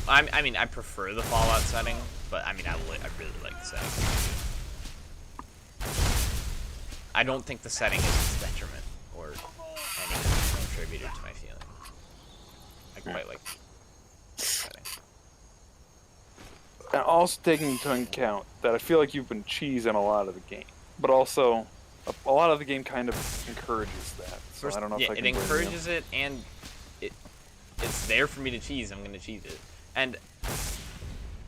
I mean, I prefer the Fallout setting, but I mean, I really like the setting. I don't think the setting is its detriment or any contributor to my feeling. I quite like the setting. And also taking into account that I feel like you've been cheesing a lot of the game, but also a lot of the game kind of encourages that. So I don't know yeah, if I it can blame you. encourages it, and it's there for me to cheese. I'm gonna cheese it, and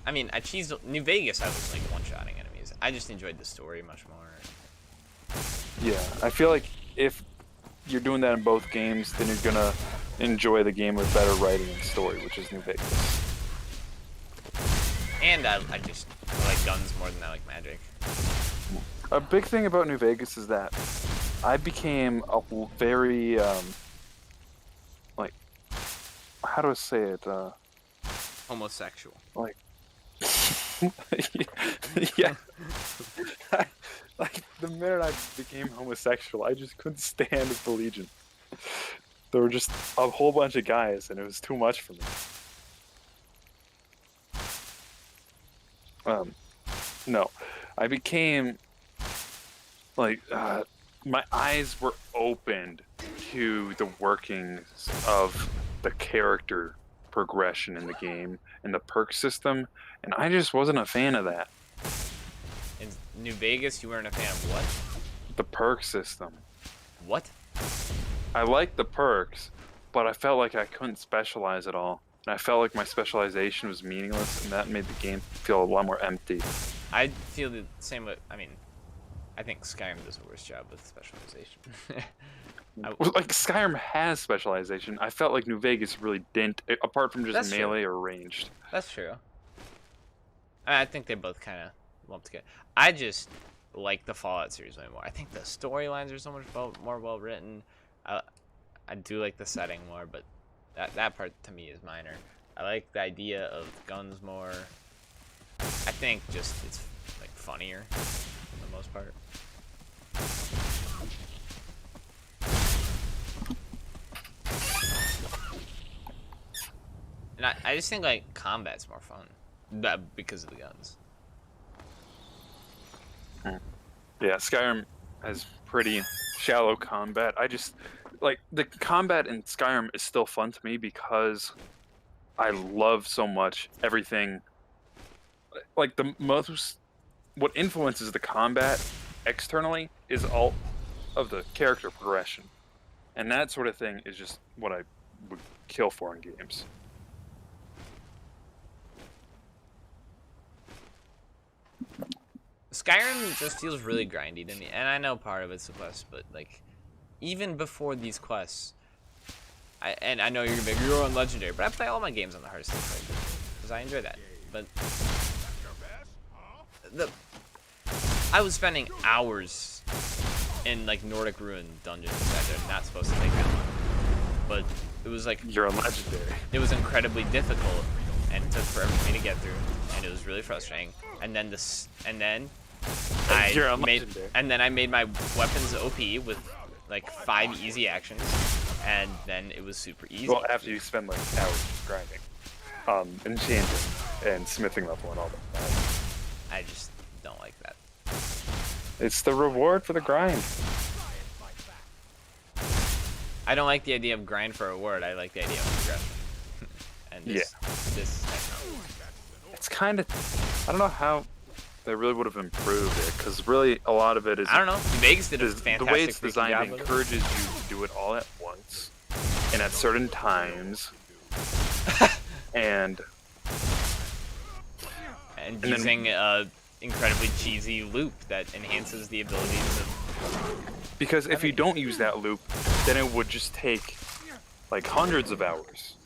I mean, I cheesed New Vegas. I was like one-shotting enemies. I just enjoyed the story much more. Yeah, I feel like if you're doing that in both games, then you're gonna enjoy the game with better writing and story, which is New Vegas. And I like guns more than I like magic. A big thing about New Vegas is that I became a very like, how do I say it? Homosexual. Like, yeah. Like the minute I became homosexual, I just couldn't stand the Legion. There were just a whole bunch of guys, and it was too much for me. No, I became like my eyes were opened to the workings of the character progression in the game and the perk system, and I just wasn't a fan of that. In New Vegas, you weren't a fan of what? The perk system. What? I liked the perks, but I felt like I couldn't specialize at all. And I felt like my specialization was meaningless, and that made the game feel a lot more empty. I feel the same way. I mean, I think Skyrim does a worse job with specialization. Like, Skyrim has specialization. I felt like New Vegas really didn't, apart from just That's melee true. or ranged. That's true. I think they both kind of lump together. I just like the Fallout series way more. I think the storylines are so much more well written. I do like the setting more, but that part to me is minor. I like the idea of guns more. I think just it's like funnier for the most part. And I just think like combat's more fun because of the guns. Yeah, Skyrim has pretty shallow combat. I just, like, the combat in Skyrim is still fun to me because I love so much everything. Like, the most, what influences the combat externally is all of the character progression. And that sort of thing is just what I would kill for in games. Skyrim just feels really grindy to me, and I know part of it's the quest, but like, even before these quests, I know you're gonna be you're on legendary, but I play all my games on the hardest difficulty because I enjoy that. But I was spending hours in like Nordic Ruin dungeons that are not supposed to take that long, but it was like You're on legendary. it was incredibly difficult and took forever for me to get through, and it was really frustrating. And then You're on I made legendary. I made my weapons OP with like 5 easy actions, and then it was super easy. Well, after you spend like hours grinding, enchanting, and smithing level and all that. I just don't like that. It's the reward for the grind. I don't like the idea of grind for a reward. I like the idea of progression. And this, It's kind of, I don't know how they really would have improved it, because really a lot of it is, I don't know. Vegas did a fantastic the way it's freaking designed job with it. encourages you to do it all at once and at certain times, and then- using a incredibly cheesy loop that enhances the abilities of. because if you don't use that loop, then it would just take like hundreds of hours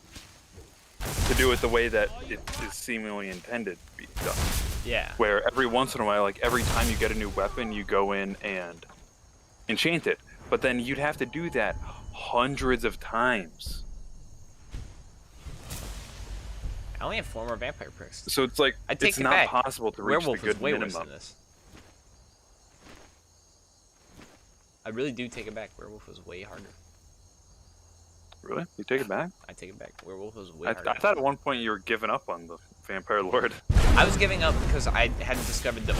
to do it the way that it is seemingly intended to be done. Yeah. Where every once in a while, like every time you get a new weapon, you go in and enchant it. But then you'd have to do that hundreds of times. I only have 4 more vampire perks. So it's like, I take it's it not back. possible to reach Werewolf the is good way worse minimum. than this. I really do take it back. Werewolf was way harder. Really? You take it back? I take it back. Werewolf was way I harder. thought at one point you were giving up on the Vampire Lord. I was giving up because I hadn't discovered the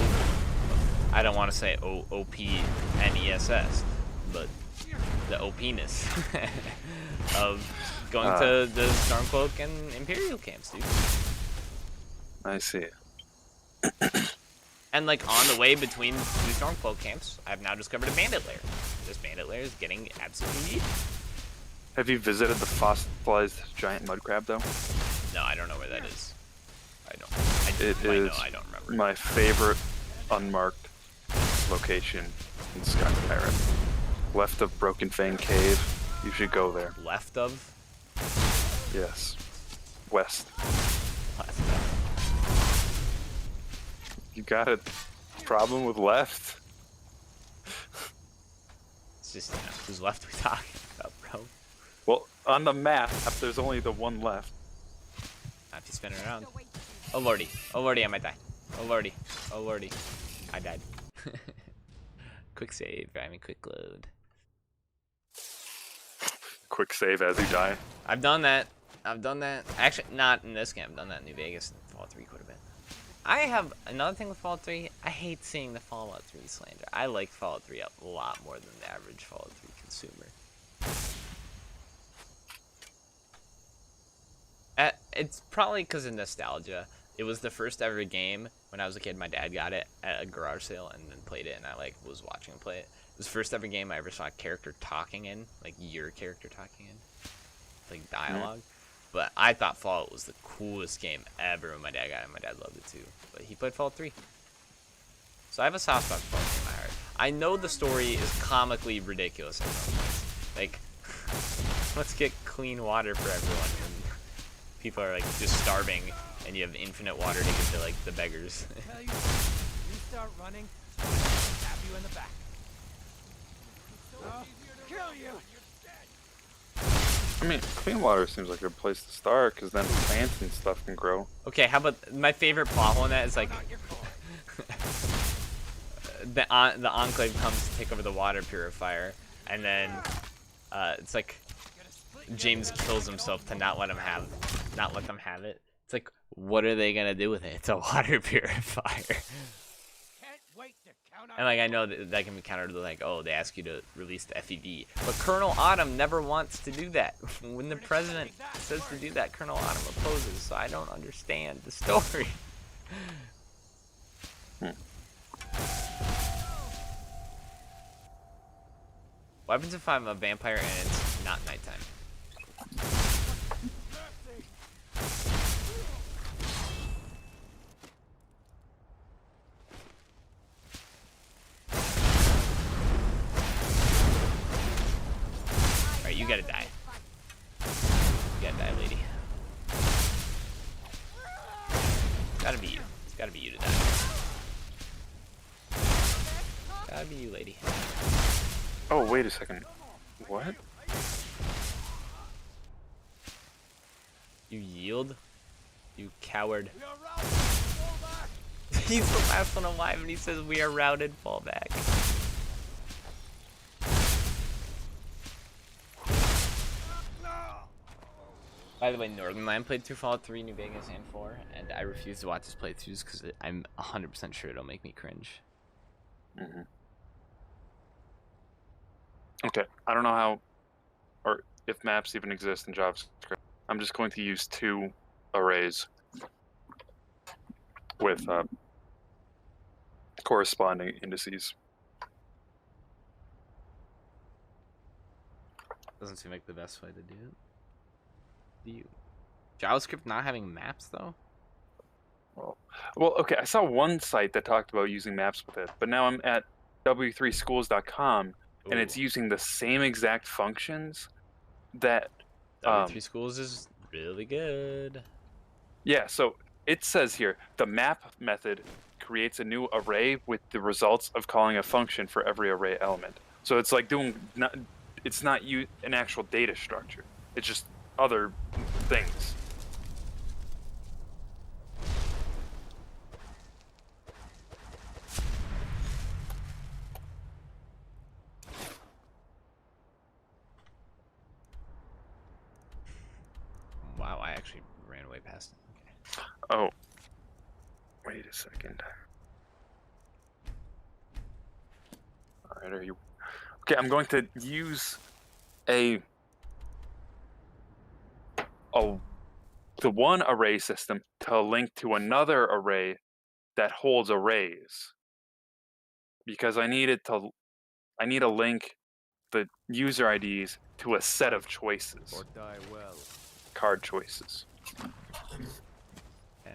I don't want to say O-P-N-E-S-S, but the OP-ness of going to the Stormcloak and Imperial camps, dude. I see. And like on the way between 2 Stormcloak camps, I've now discovered a bandit lair. This bandit lair is getting absolutely needed. Have you visited the fossilized giant mud crab though? No, I don't know where that is. I It is I don't remember. my favorite unmarked location in Skyrim. Left of Broken Fang Cave. You should go there. Left of? Yes. West. Left of. You got a problem with left? It's just, you know, who's left we talking about, bro? Well, on the map, there's only the one left. Not if you spin it around. Oh lordy. Oh lordy, I might die. Oh lordy. Oh lordy. I died. Quick save. I mean, quick load. Quick save as you die. I've done that. I've done that. Actually, not in this game. I've done that in New Vegas and Fallout 3 quite a bit. I have another thing with Fallout 3. I hate seeing the Fallout 3 slander. I like Fallout 3 a lot more than the average Fallout 3 consumer. It's probably because of nostalgia. It was the first ever game when I was a kid. My dad got it at a garage sale and then played it, and I was watching him play it. It was the first ever game I ever saw a character talking in, like your character talking in, like dialogue. But I thought Fallout was the coolest game ever when my dad got it. My dad loved it too. But he played Fallout 3. So I have a soft spot for Fallout 3 in my heart. I know the story is comically ridiculous at some points. Like, let's get clean water for everyone. And people are like just starving, and you have infinite water to give to like the beggars. Tell you, you start running, stab you in the back. Kill you. I mean, clean water seems like a good place to start, because then plants and stuff can grow. Okay, how about my favorite plot hole in that is like the Enclave comes to take over the water purifier, and then it's like James kills himself to not let them have it. It's like, what are they gonna do with it? It's a water purifier. Can't wait to count And like I know that can be countered to like, oh, they ask you to release the FEV, but Colonel Autumn never wants to do that. When the president says to do that, Colonel Autumn opposes. So I don't understand the story. What happens if I'm a vampire and it's not nighttime? Alright, you gotta die. You gotta die, lady. It's gotta be you. It's gotta be you to die. Gotta be you, lady. Oh, wait a second. What? You yield? You coward. He's the last one alive and he says we are routed, fall back. By the way, Northernland played through Fallout 3, New Vegas, and 4, and I refuse to watch his playthroughs because I'm 100% sure it'll make me cringe. Mm-hmm. Okay, I don't know how, or if maps even exist in JavaScript. I'm just going to use two arrays with corresponding indices. Doesn't seem like the best way to do it. Do you? JavaScript not having maps, though? Well, okay, I saw one site that talked about using maps with it, but now I'm at w3schools.com, and it's using the same exact functions that... W3 Schools is really good. Yeah, so it says here, the map method creates a new array with the results of calling a function for every array element. So it's like doing, it's not an actual data structure. It's just other things. Wow, I actually ran away past it. Okay. Oh, wait a second. All right, are you... Okay, I'm going to use the one array system to link to another array that holds arrays, because I need to link the user IDs to a set of choices, Or die well. card choices. Yeah.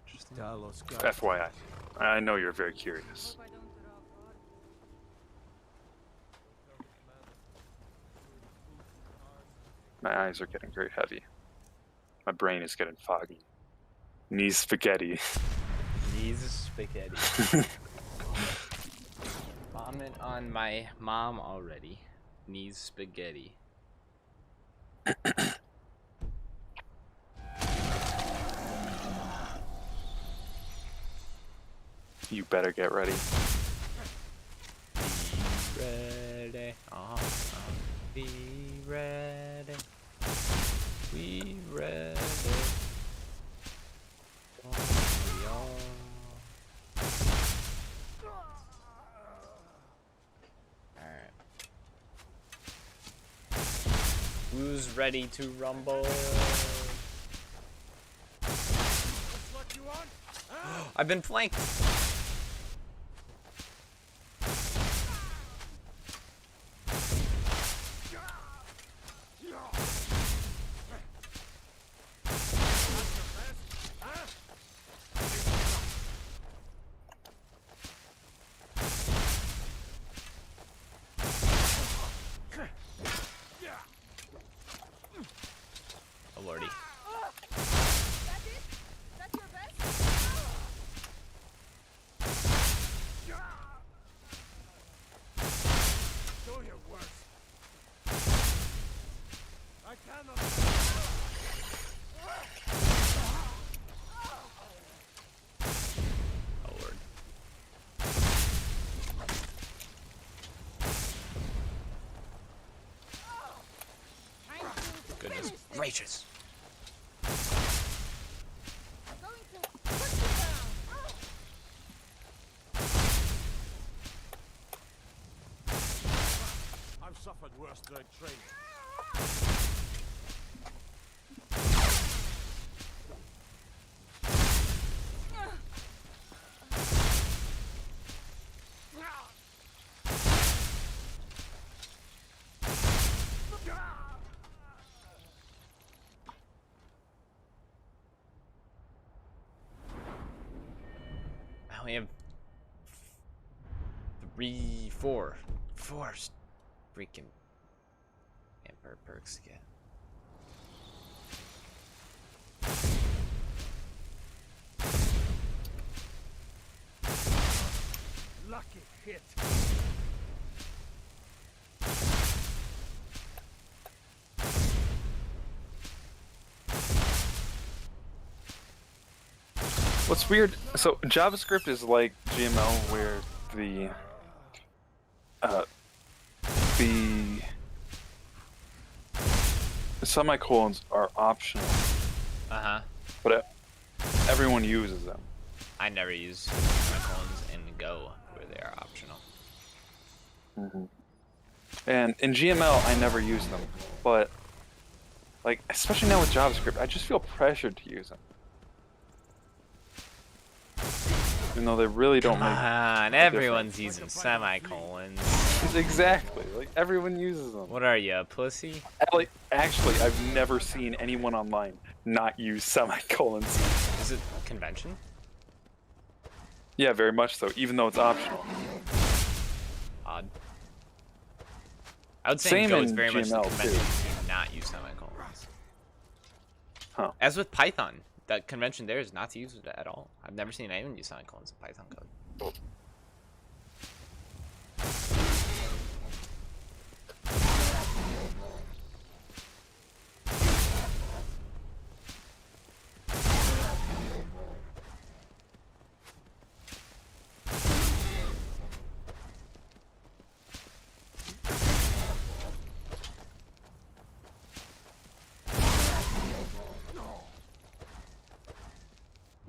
Interesting. FYI, I know you're very curious. My eyes are getting very heavy. My brain is getting foggy. Knees spaghetti. Needs spaghetti. Comment on my mom already. Needs spaghetti. You better get ready. Ready. Be ready. We ready. We are. Alright. Who's ready to rumble? I've been flanked. Oh lordy. That's it? That's your best? Do your worst. I cannot. Oh lord. Goodness gracious. Going to put you down. I've suffered worse during training. I only have four freaking Emperor perks to get. Lucky hit. What's weird? So JavaScript is like GML, where the semicolons are optional, but everyone uses them. I never use semicolons in Go where they are optional. And in GML, I never use them, but like especially now with JavaScript, I just feel pressured to use them. Even though they really don't make And everyone's using semicolons. exactly, like everyone uses them. What are you, a pussy? Like, actually, I've never seen anyone online not use semicolons. Is it convention? Yeah, very much so, even though it's optional. Odd. I would say Same Go is in very much the GML convention too. to not use semicolons. Huh. As with Python, that convention there is not to use it at all. I've never seen anyone use semicolons in Python code.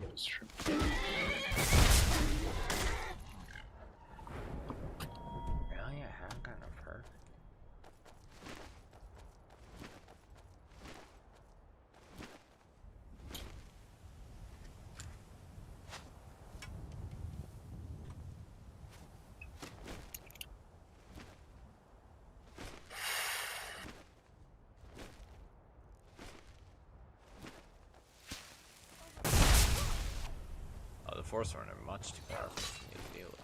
That's true. Really? I haven't gotten a perk? Oh, the Force Horn are much too powerful for me to deal with.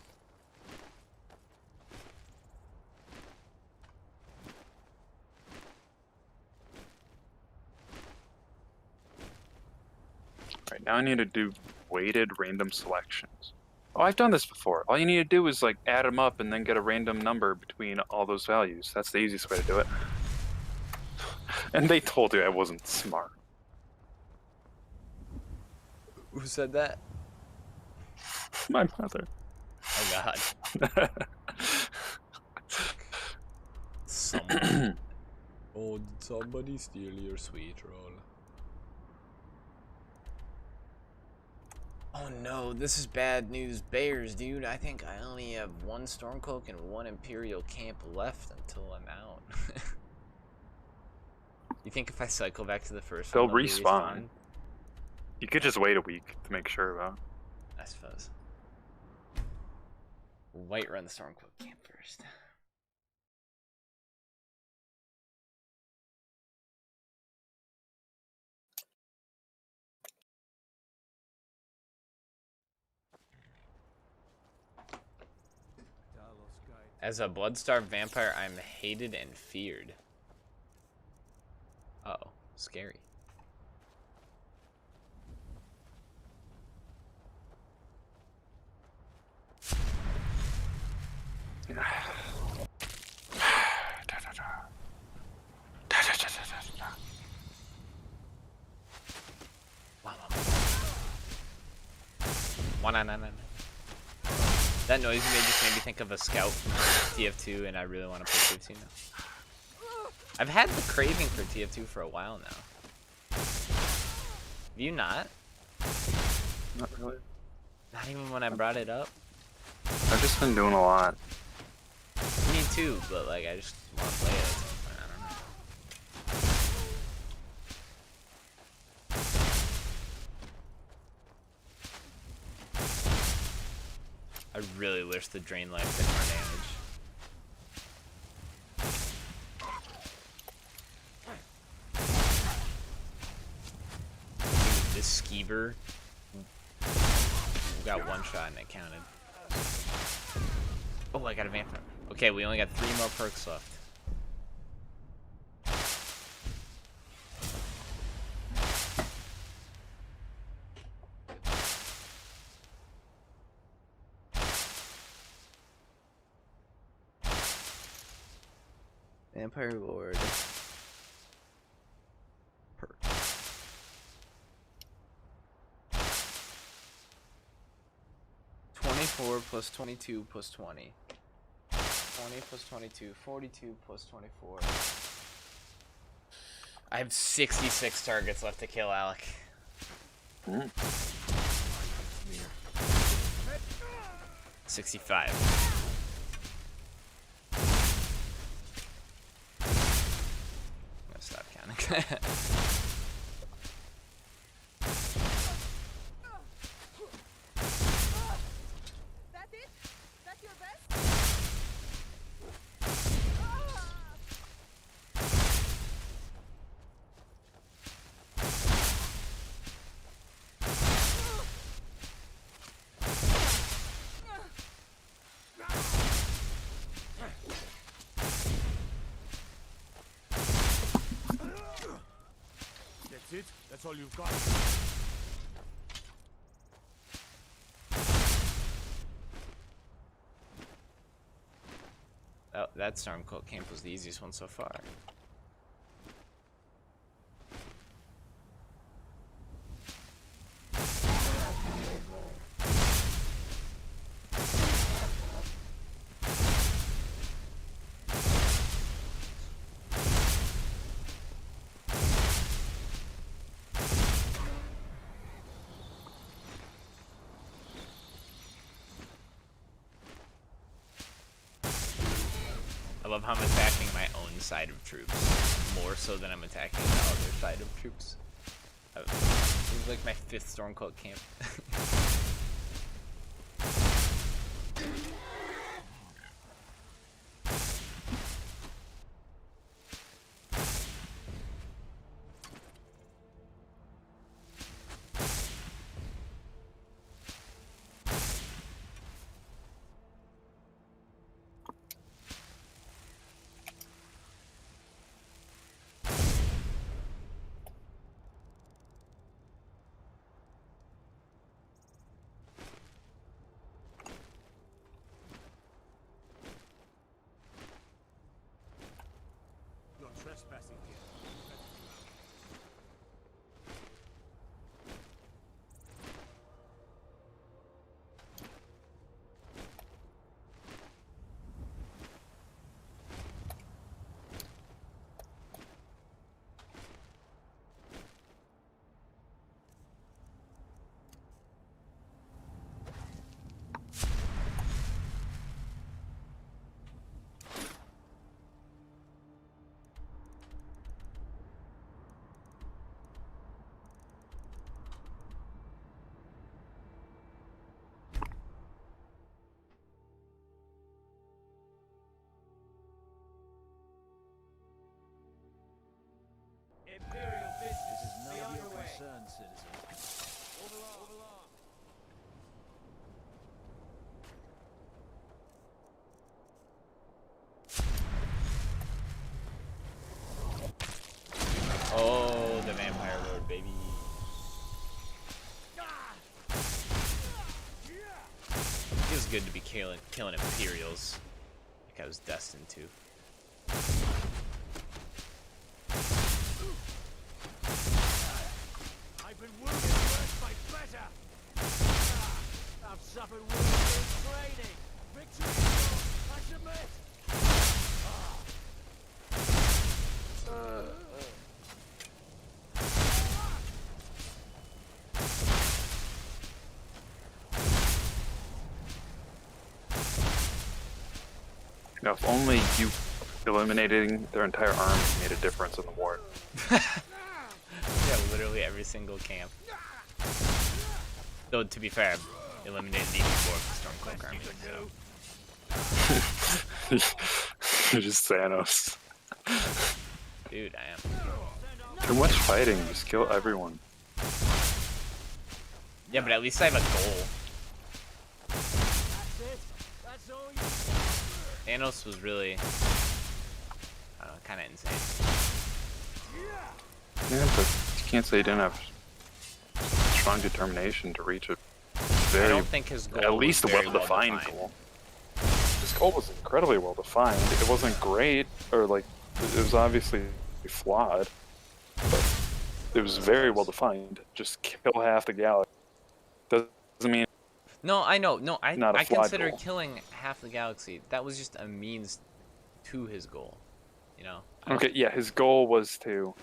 Right now, I need to do weighted random selections. Oh, I've done this before. All you need to do is like add them up and then get a random number between all those values. That's the easiest way to do it. And they told you I wasn't smart. Who said that? My mother. Oh God. Someone. Oh, did somebody steal your sweet roll? Oh no, this is bad news bears, dude. I think I only have one Stormcloak and one Imperial camp left until I'm out. You think if I cycle back to the first They'll one, they'll respawn. You could just wait a week to make sure about. I suppose. White run the Stormcloak camp first. As a blood-starved vampire, I'm hated and feared. Uh-oh, scary. That noise you made just made me think of a scout from TF2, and I really want to play TF2 now. I've had the craving for TF2 for a while now. Have you not? Not really. Not even when I brought it up? I've just been doing a lot. Me too, but like I just want to play it. I don't know. I really wish the drain life did more damage. Dude, this skeever got one shot and it counted. Oh, I got a vampire. Okay, we only got 3 more perks left. Vampire Lord. Perk. +24 plus 22 plus 20. 20 plus 22, 42 plus 24. I have 66 targets left to kill, Alec. 65. I'm gonna stop counting. That's it? That's your best? That's it? That's all you've got? Oh, that Stormcloak camp was the easiest one so far. I love how I'm attacking my own side of troops, more so than I'm attacking the other side of troops. This is like my 5th Stormcloak camp. concerned, citizen. Overlong. Oh, the vampire lord, baby. Feels good to be killing Imperials, like I was destined to. I've been wounded worse by better. I've suffered wounds in training. Victory is yours. I submit. Now, if only you eliminating their entire army made a difference in the war. Yeah, literally every single camp. Though, to be fair, eliminated the before Stormcloak army. So. You're just Thanos. Dude, I am. Too much fighting, just kill everyone. Yeah, but at least I have a goal. That's it. That's all you. Thanos was really, I don't know, kind of insane. Yeah, but you can't say he didn't have strong determination to reach a very, I don't think his goal at least a was very well-defined well-defined. goal. His goal was incredibly well-defined. It wasn't great, or like, it was obviously flawed, but it was very well-defined. Just kill half the galaxy. Doesn't mean No, I know. No, I Not a flawed consider goal. killing half the galaxy. That was just a means to his goal. You know? I don't- okay. Yeah, his goal was to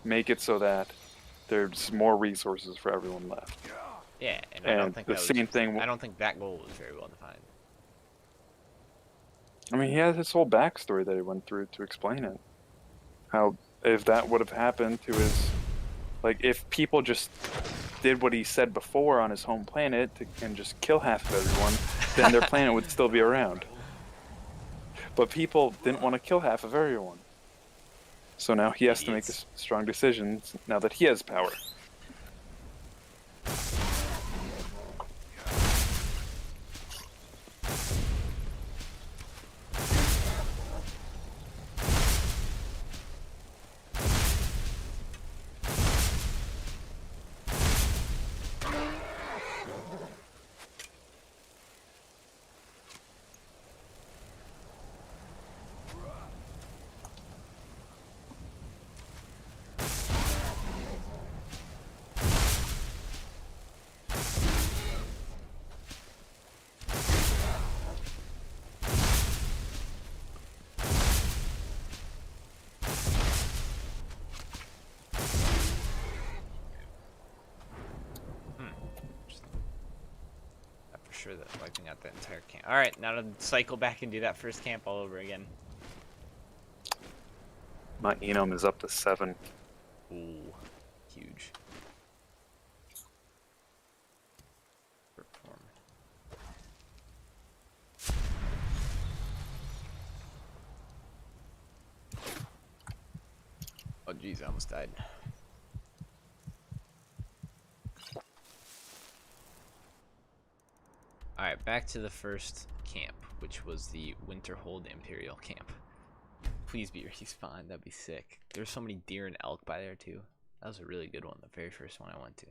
make it so that there's more resources for everyone left. Yeah, and I don't And think the that was, same thing. I don't think that goal was very well defined. I mean, he has his whole backstory that he went through to explain it. How, if that would have happened to his, like, if people just did what he said before on his home planet and just kill half of everyone, then their planet would still be around. But people didn't want to kill half of everyone. So now he has to make Idiots. strong decisions now that he has power. For sure that wiping out that entire camp. Alright, now to cycle back and do that first camp all over again. My enum is up to 7. Ooh, huge. Perform. Oh jeez, I almost died. Alright, back to the first camp, which was the Winterhold Imperial camp. Please be respawned, that'd be sick. There's so many deer and elk by there too. That was a really good one, the very first one I went to.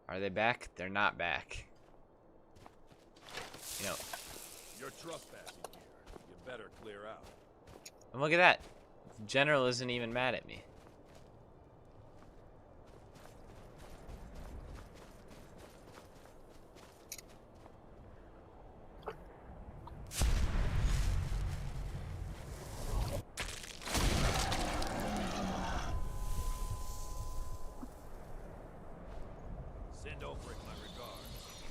Are they back? They're not back. You know, You're trespassing here. You better clear out. and look at that. The general isn't even mad at me. Send Ulfric my regards.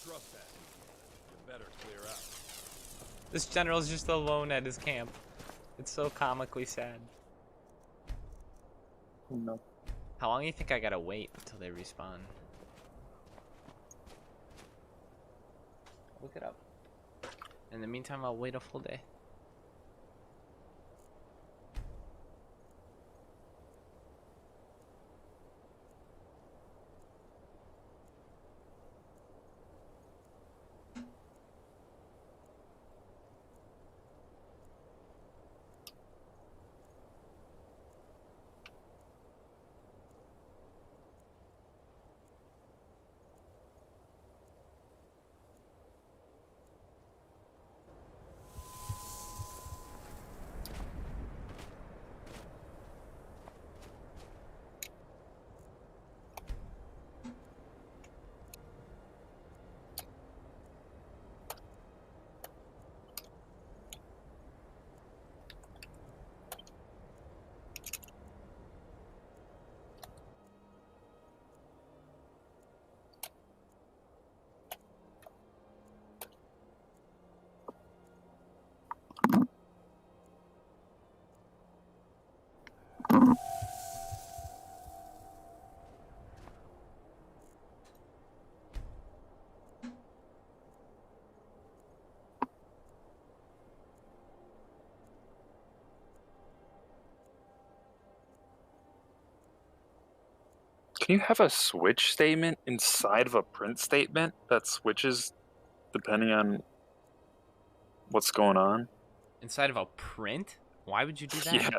trespassing. You better clear out. This general's just alone at his camp. It's so comically sad. No. How long do you think I gotta wait until they respawn? Look it up. In the meantime, I'll wait a full day. Can you have a switch statement inside of a print statement that switches depending on what's going on? Inside of a print? Why would you do that? Yeah.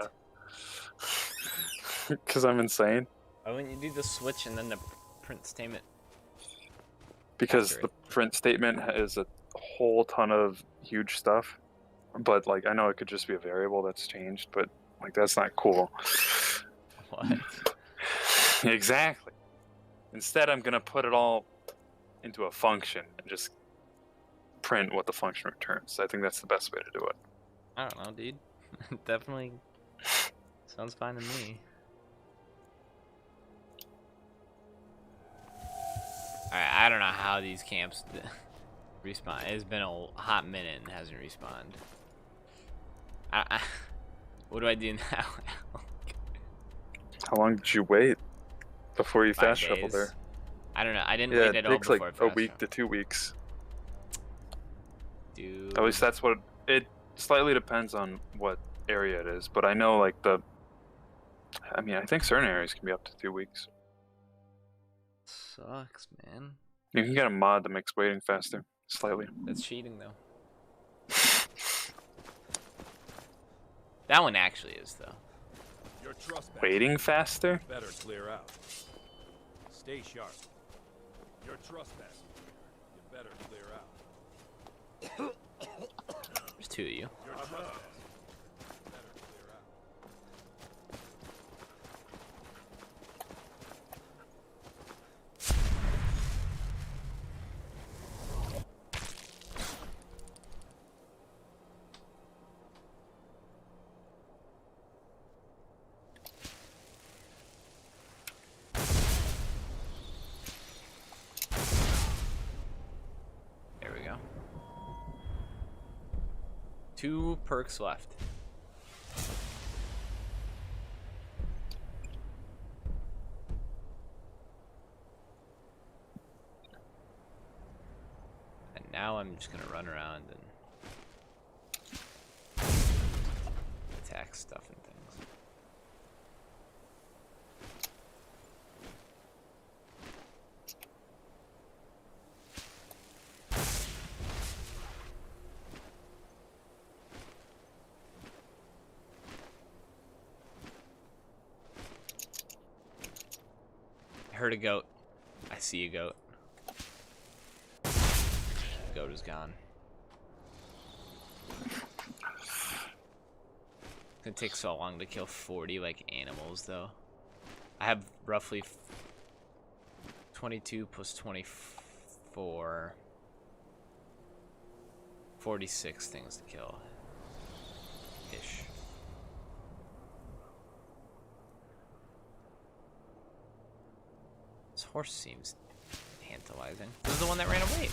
Because I'm insane. Why wouldn't you do the switch and then the print statement? Because After the it. print statement is a whole ton of huge stuff. But, like, I know it could just be a variable that's changed, but, like, that's not cool. What? Exactly. Instead, I'm going to put it all into a function and just print what the function returns. I think that's the best way to do it. I don't know, dude. Definitely sounds fine to me. Alright, I don't know how these camps respawn. It's been a hot minute and hasn't respawned. What do I do now? How long did you wait before you 5 fast traveled days. there? I don't know. I didn't Yeah, wait it at all takes before like I a fast week to traveled. 2 weeks. Dude. At least that's what it slightly depends on what area it is, but I know like I mean, I think certain areas can be up to 2 weeks. Sucks, man. You can get a mod that makes waiting faster, slightly. That's cheating, though. That one actually is, though. You're trespassing. Waiting faster? Better clear out. Stay sharp. You're trespassing here. You better clear out. There's 2 of you. You're trespassing. Better clear out. There we go. 2 perks left. And now I'm just gonna run around and attack stuff and things. I heard a goat. I see a goat. Goat is gone. It's gonna take so long to kill 40 like animals though. I have roughly 22 plus 24. 46 things to kill. Ish. This horse seems tantalizing. This is the one that ran away.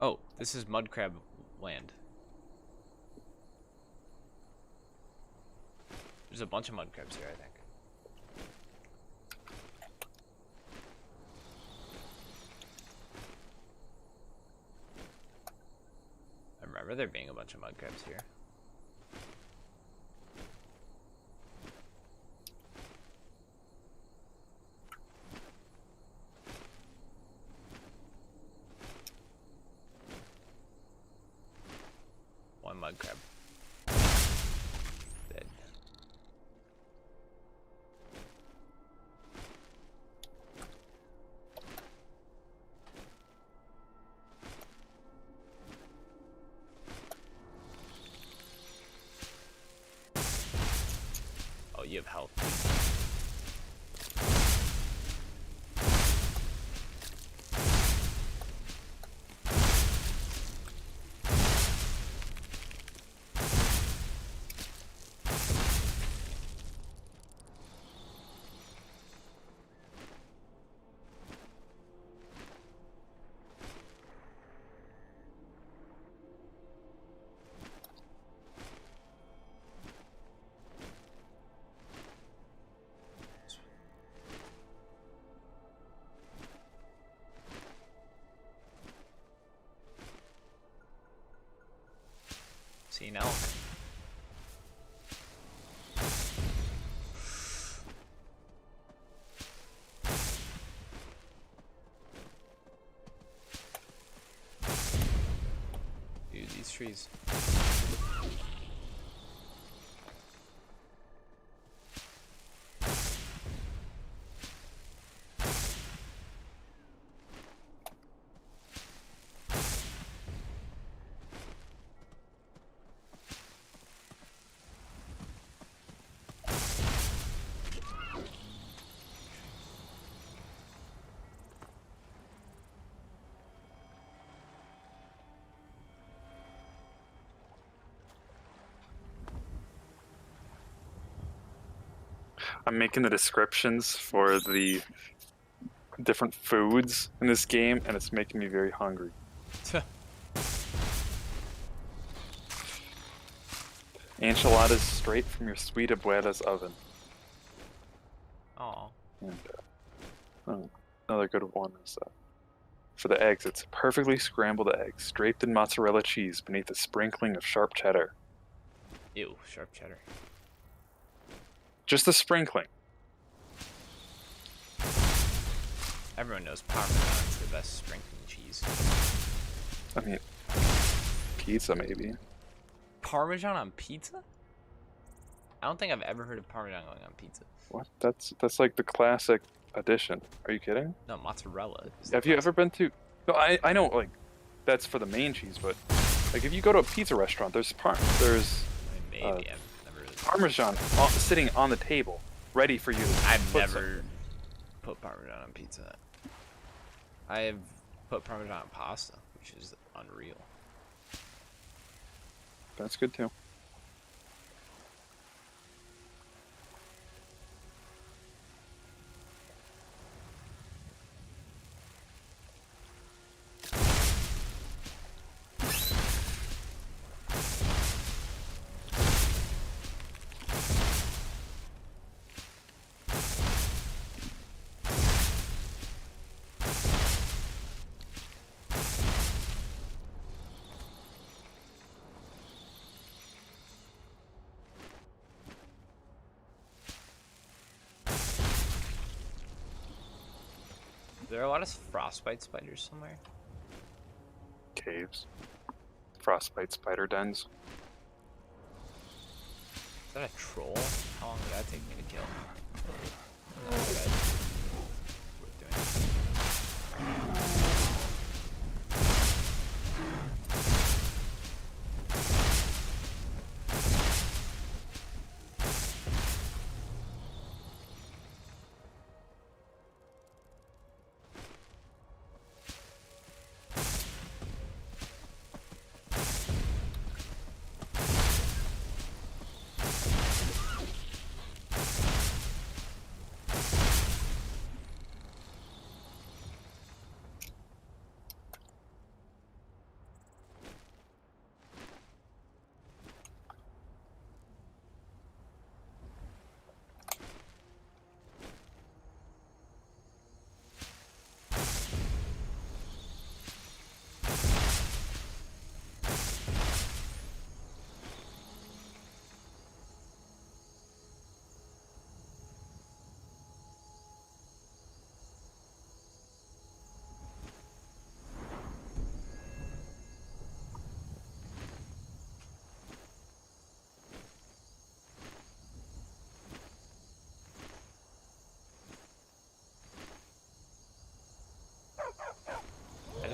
Oh, this is mud crab land. There's a bunch of mud crabs here, I think. I remember there being a bunch of mud crabs here. One mud crab. Dead. Oh, you have health. See an elk. Dude, these trees. I'm making the descriptions for the different foods in this game, and it's making me very hungry. Enchiladas straight from your sweet abuela's oven. Oh. And another good one is for the eggs. It's perfectly scrambled eggs, draped in mozzarella cheese beneath a sprinkling of sharp cheddar. Ew, sharp cheddar. Just a sprinkling. Everyone knows Parmesan is the best sprinkling cheese. I mean, pizza maybe. Parmesan on pizza? I don't think I've ever heard of Parmesan going on pizza. What? That's like the classic addition. Are you kidding? No, mozzarella. Have you ever been to? No, I know, like, that's for the main cheese, but like if you go to a pizza restaurant, there's Maybe I've never really... Parmesan sitting on the table, ready for you. I've never put Parmesan on pizza. I have put Parmesan on pasta, which is unreal. That's good too. There are a lot of frostbite spiders somewhere. Caves. Frostbite spider dens. Is that a troll? How long would that take me to kill? Not good. Worth doing.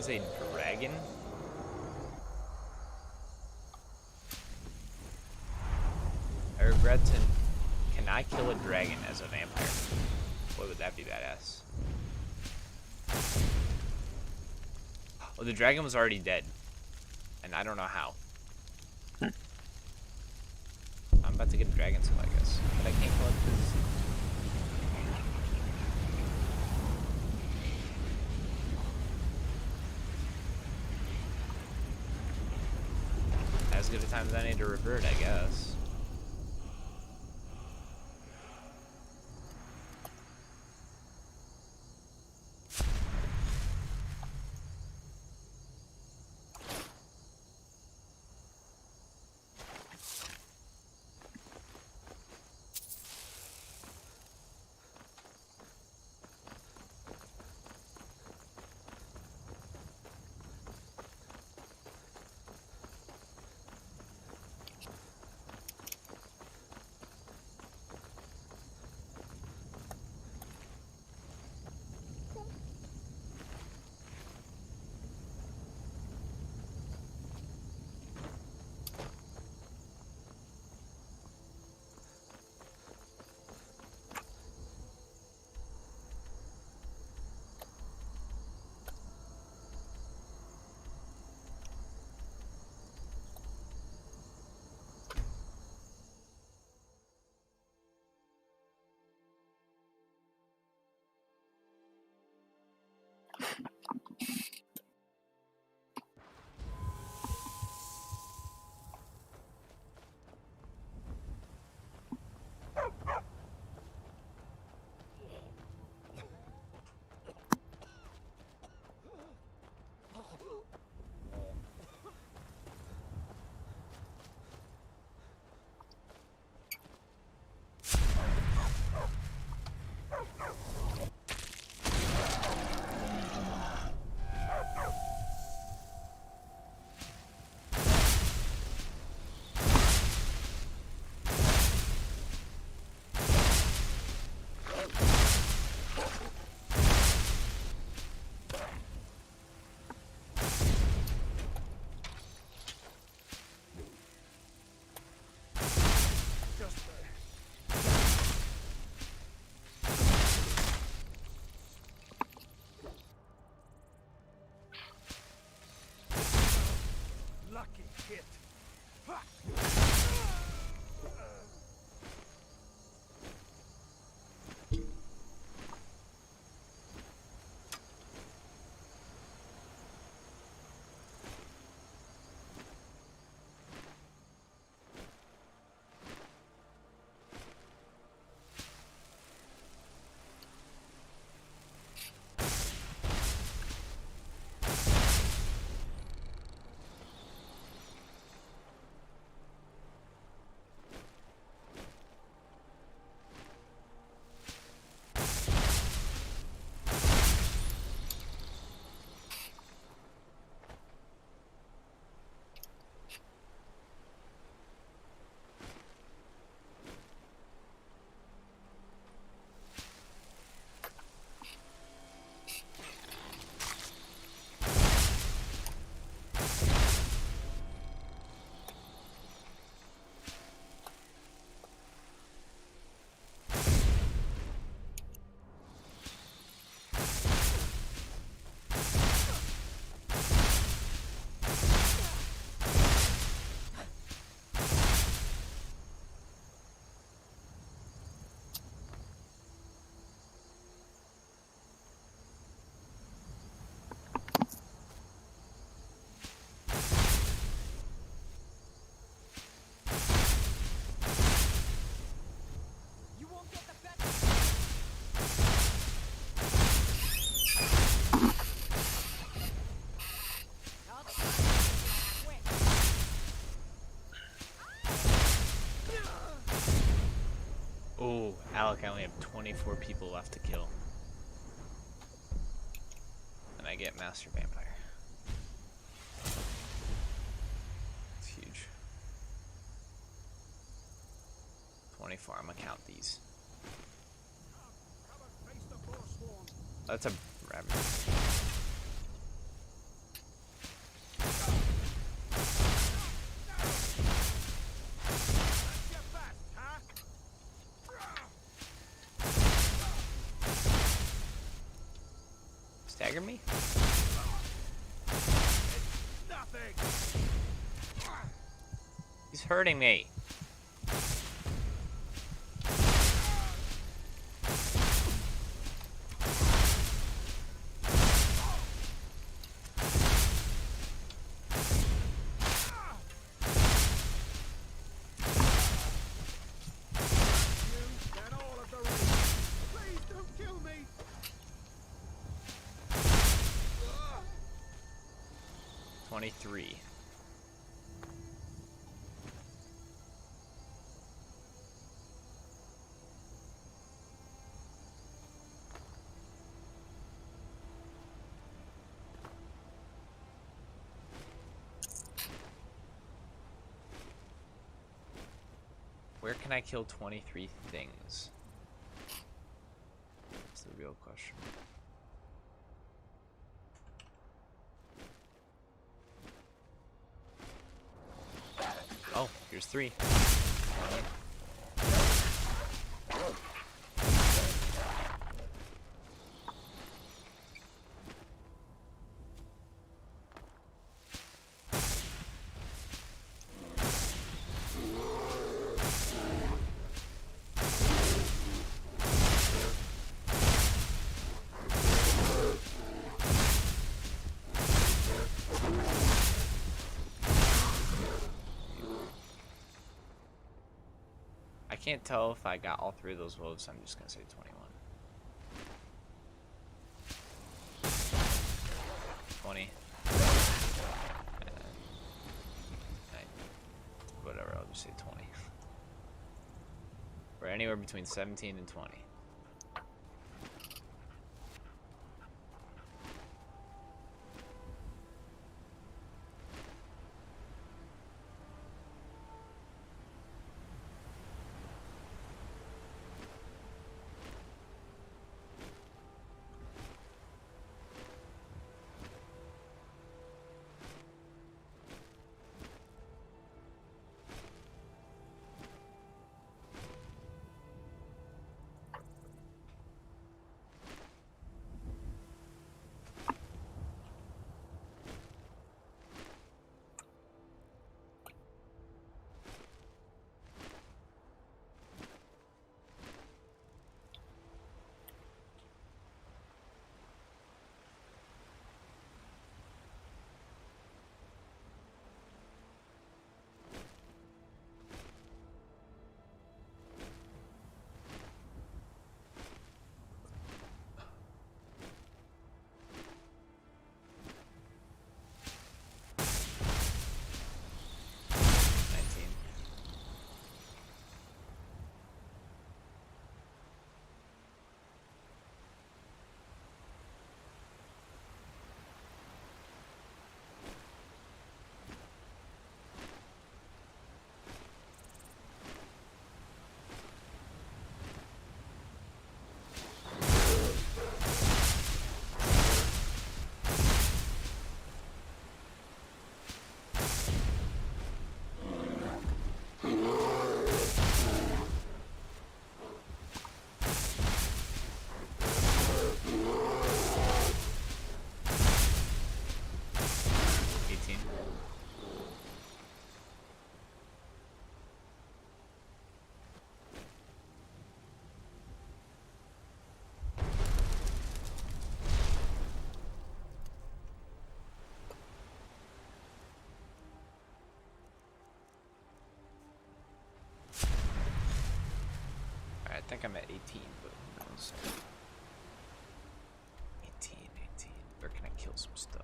is a dragon? I regret to... Can I kill a dragon as a vampire? Boy, would that be badass. Oh, the dragon was already dead. And I don't know how. I'm about to get a dragon soul, I guess. But I can't collect this. As good a time as any to revert, I guess. Lucky hit. Ha! Alec, I only have 24 people left to kill. And I get Master Vampire. It's huge. 24, I'm gonna count these. That's a rabbit. staggered me? Nothing. He's hurting me. You and all of the rest. Please don't kill me. 23. Where can I kill 23 things? That's the real question. Oh, here's 3. I can't tell if I got all 3 of those wolves, so I'm just gonna say 21. 20. Whatever, I'll just say 20. Or anywhere between 17 and 20. I think I'm at 18, but who knows? 18. Where can I kill some stuff?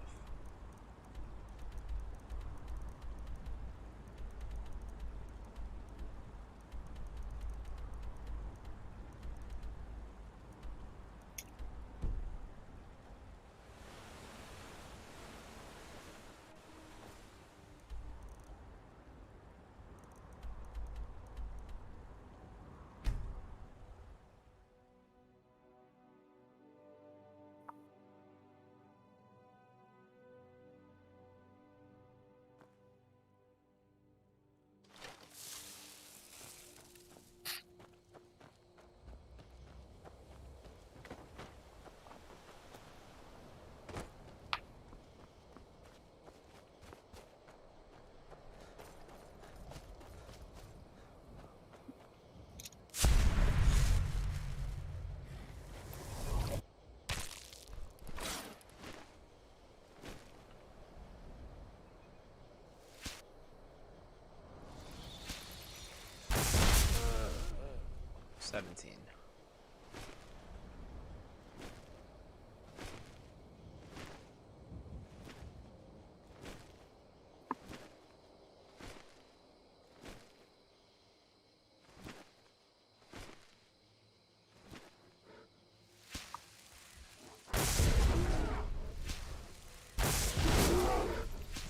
17.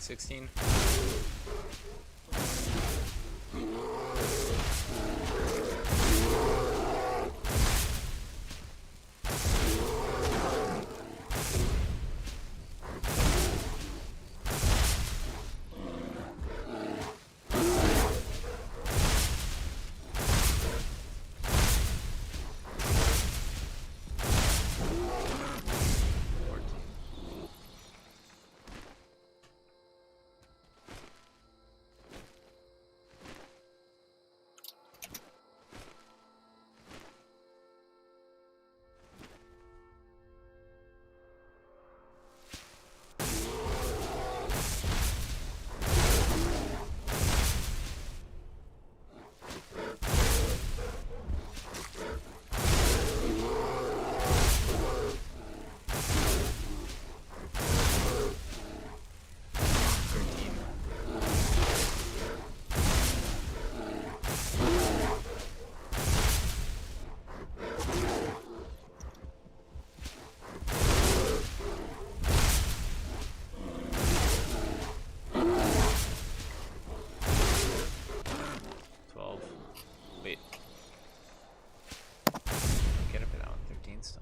$16. Wait. Get up at that one. 13 still.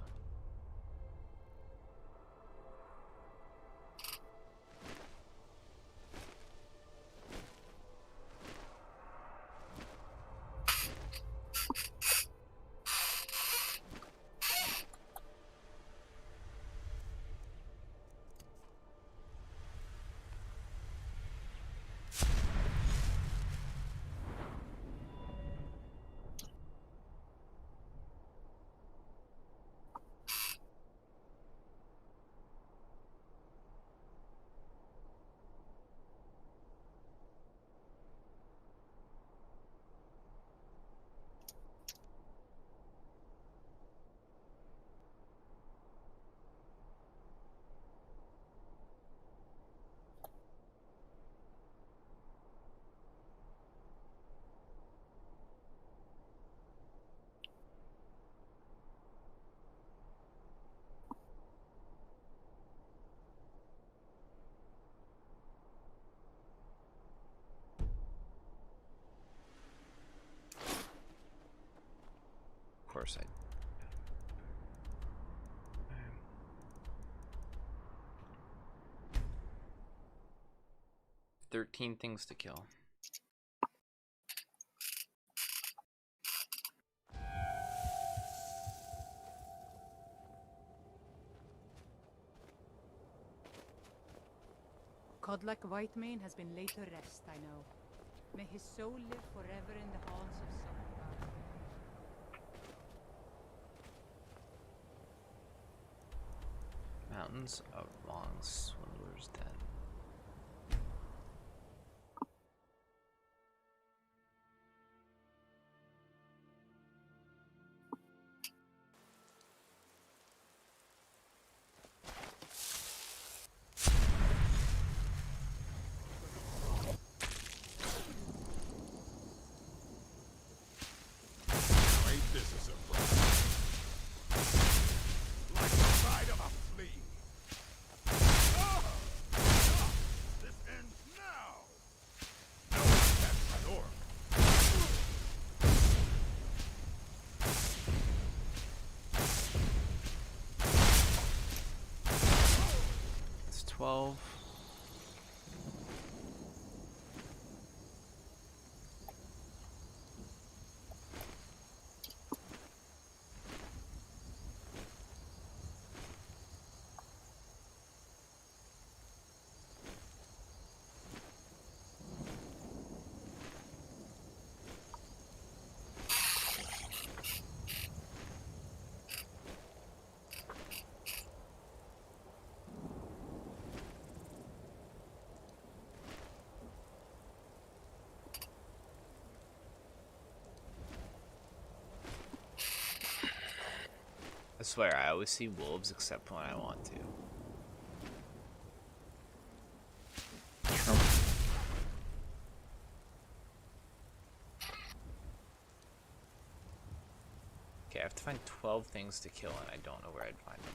Of course I. 13 things to kill. Godlike Whitemane has been laid to rest, I know. May his soul live forever in the halls of Summergarden. Mountains of Long Swindler's Den. Ain't this a surprise? Like the sight of a flea. This ends now. No one catch the door. It's 12. I swear, I always see wolves except when I want to. Okay, I have to find 12 things to kill, and I don't know where I'd find them.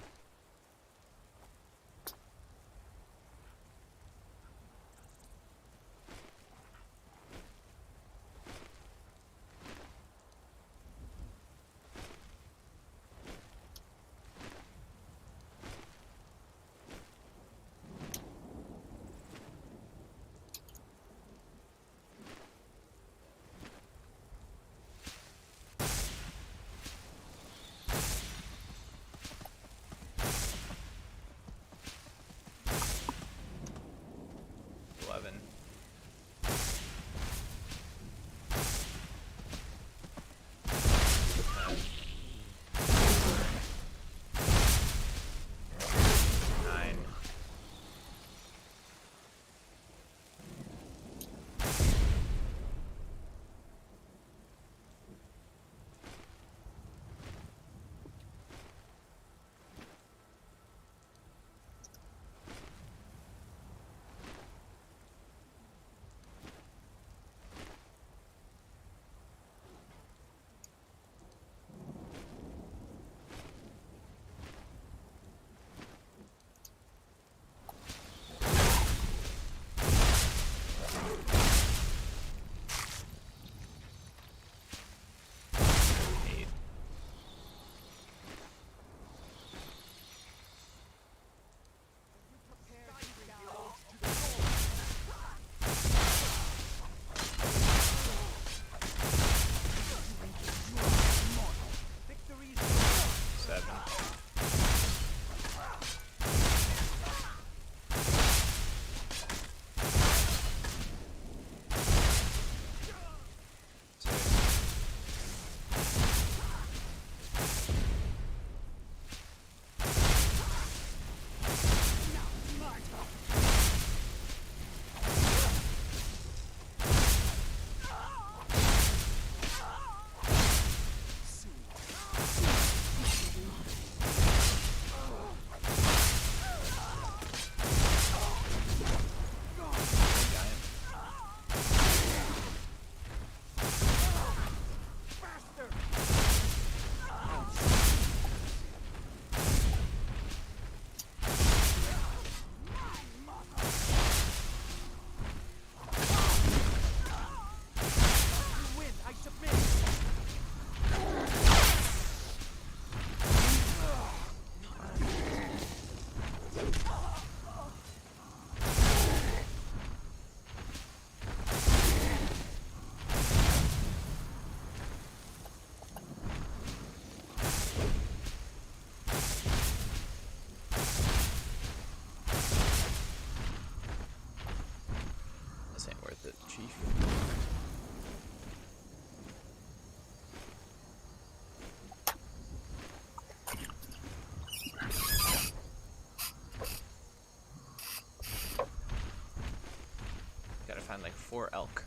Find like 4 elk.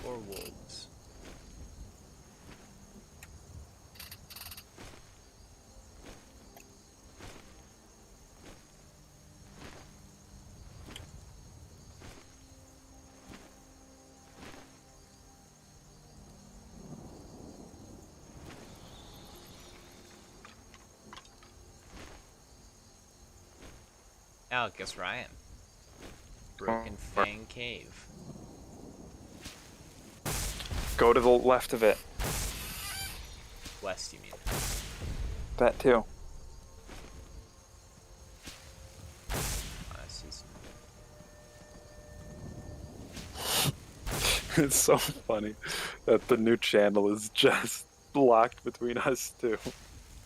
Four wolves. Oh, guess Ryan. Broken Fang Cave. Go to the left of it. West, you mean? That too. I see some. It's so funny that the new channel is just locked between us two.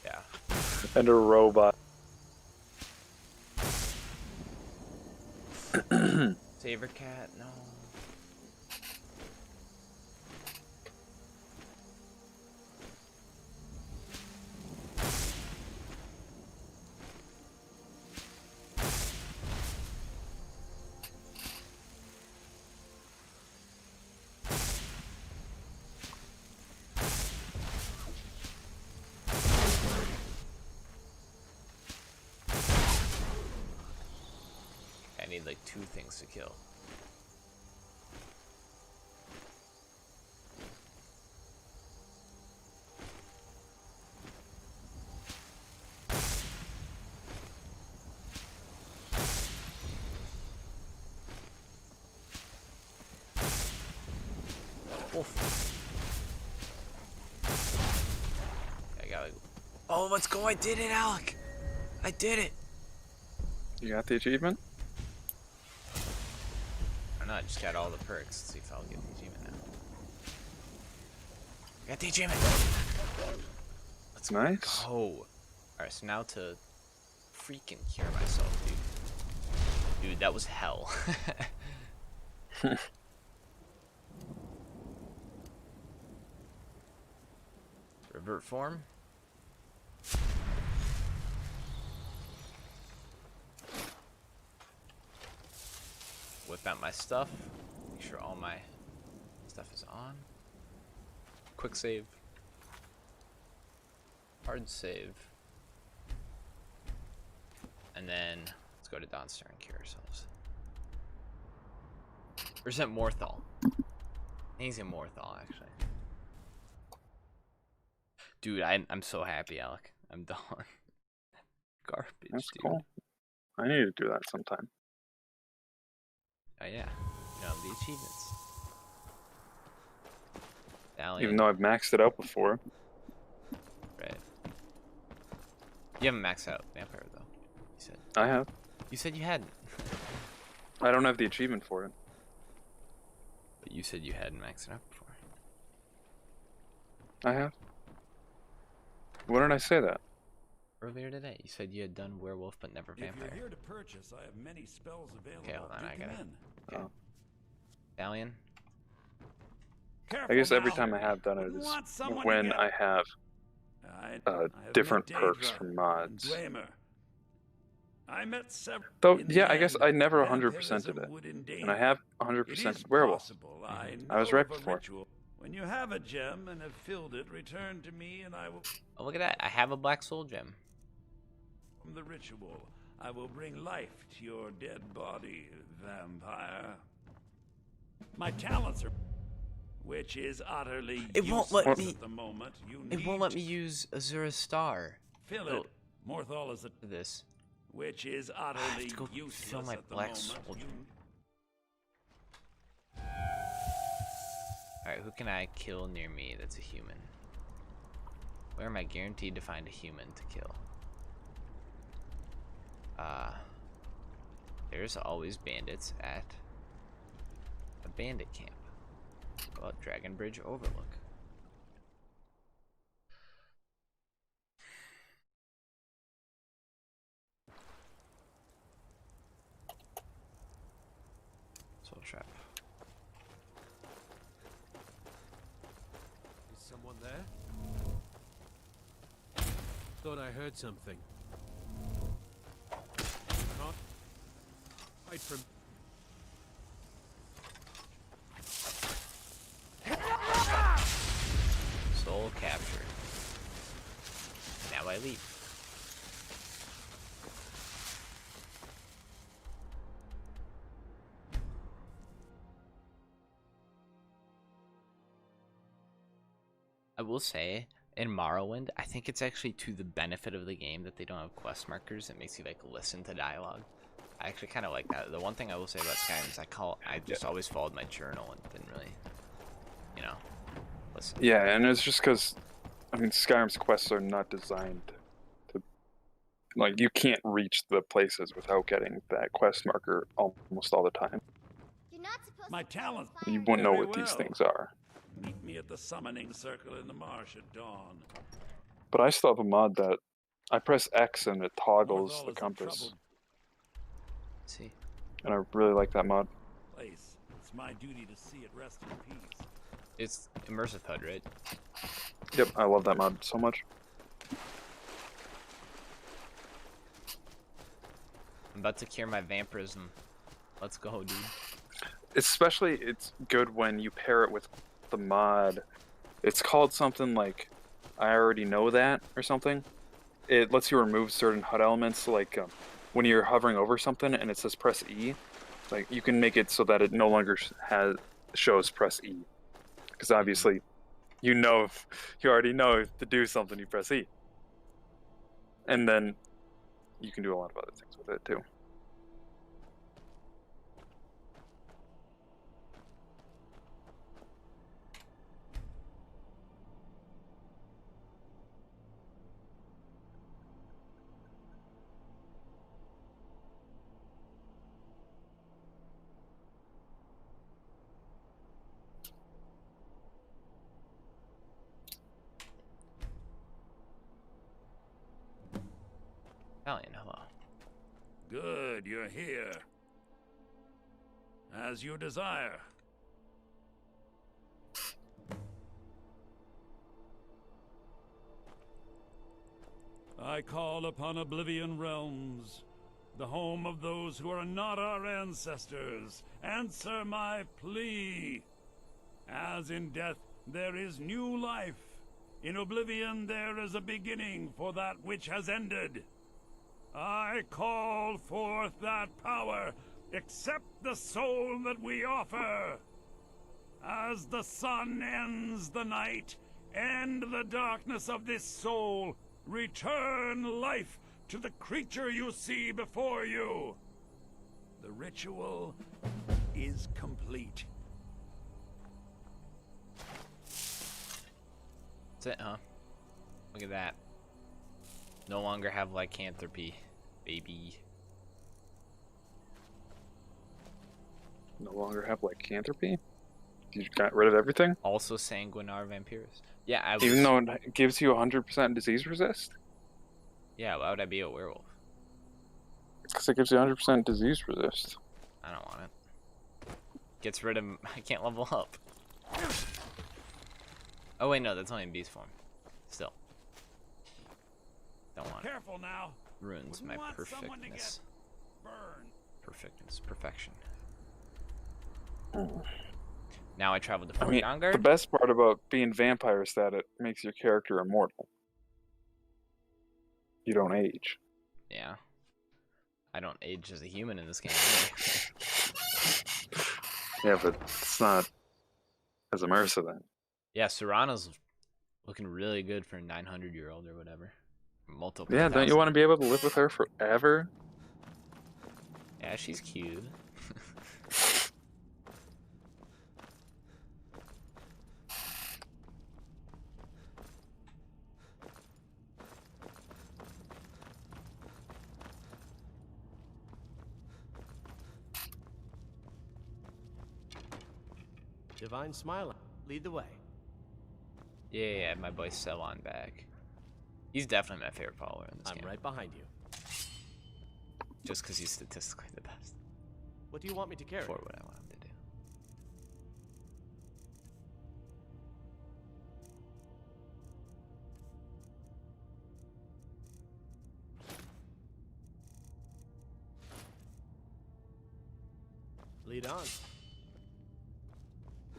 Yeah. And a robot. Saber cat, no. need like 2 things to kill. Oof. I got like, oh, let's go! I did it, Alec. I did it. You got the achievement? I know, I just got all the perks. Let's see if I'll get the achievement now. I got the achievement. Let's Nice. go. Alright, so now to freaking cure myself, dude. Dude, that was hell. Revert form. Whip out my stuff. Make sure all my stuff is on. Quick save. Hard save. And then let's go to Donstar and cure ourselves. Or is that Morthal? I think he's in Morthal, actually. Dude, I'm so happy, Alec. I'm done. Garbage, That's dude. cool. I need to do that sometime. Oh yeah, you know, the achievements. Valiant. Even though I've maxed it out before. Right. You haven't maxed out Vampire though. You said. I have. You said you hadn't. I don't have the achievement for it. But you said you hadn't maxed it out before. I have. When did I say that? Earlier today, you said you had done werewolf but never If vampire. you're here to purchase, I have many spells available. Okay, hold on, I Take them gotta- in. Oh. Stallion. Careful I guess every now. time I have done it Wouldn't is want someone to when get- I have I have different met perks Daedra from and mods. Dwemer. I met several. Though, In the yeah, I guess end, I never 100%ed vampirism it. would And endanger. I have It 100% is werewolf. possible. I was know right of a before. ritual. When you have a gem and have filled it, return to me and I will. Oh, look at that. I have a black soul gem. From the ritual, I will bring life to your dead body, vampire. My talents are, which is utterly It won't let useless me- at the moment. You It need won't let to me use Azura's Star fill Oh. it. Morthal is a, for this. which is have utterly to go useless fill my at the black moment. soul You- gem. Alright, who can I kill near me that's a human? Where am I guaranteed to find a human to kill? There's always bandits at a bandit camp. How about Dragon Bridge Overlook? Soul Trap. Is someone there? Thought I heard something. Can't hide from. Soul captured. Now I leave. I will say, in Morrowind, I think it's actually to the benefit of the game that they don't have quest markers. It makes you like listen to dialogue. I actually kind of like that. The one thing I will say about Skyrim is I just always followed my journal and didn't really, you know, listen. Yeah, and it's just because, I mean, Skyrim's quests are not designed to, like, you can't reach the places without getting that quest marker almost all the time. You're not supposed My to play talent. with fire. You wouldn't know Very what these well. things are. Meet me at the summoning circle in the marsh at dawn. But I still have a mod that I press X and it toggles Morthal the is a compass. troubled See, And I really like that mod. place. It's my duty to see it rest in peace. it's immersive HUD, right? Yep, I love that mod so much. I'm about to cure my vampirism. Let's go, dude. Especially, it's good when you pair it with the mod. It's called something like, I already know that, or something. It lets you remove certain HUD elements, like when you're hovering over something and it says press E, like you can make it so that it no longer shows press E, because obviously, you already know to do something, you press E, and then you can do a lot of other things with it too. Valiant, hello. Good, you're here. As you desire. I call upon Oblivion Realms, the home of those who are not our ancestors. Answer my plea. As in death there is new life, in Oblivion there is a beginning for that which has ended. I call forth that power. Accept the soul that we offer. As the sun ends the night, end the darkness of this soul. Return life to the creature you see before you. The ritual is complete. That's it, huh? Look at that. No longer have lycanthropy, baby. No longer have lycanthropy? You got rid of everything? Also sanguinar vampirus. Yeah, I was... Even though it gives you 100% disease resist? Yeah, why would I be a werewolf? Because it gives you 100% disease resist. I don't want it. Gets rid of... I can't level up. Oh wait, no, that's only in beast form. Still. Don't want it. Careful now. Ruins my Wouldn't want someone to perfectness. get burned. Perfectness. Perfection. Now I travel to I Fort mean, Dawnguard. the best part about being vampire is that it makes your character immortal. You don't age. Yeah. I don't age as a human in this game. Yeah, but it's not as immersive then. Yeah, Serrano's looking really good for a 900-year-old or whatever. Multiple. Yeah, don't you want to be able to live with her forever? Yeah, she's cute. Divine Smiler, lead the way. Yeah, my boy Selon back. He's definitely my favorite follower in this game. I'm right behind you. Just because he's statistically the best. What do you want me to carry? For what I want him to do. Lead on.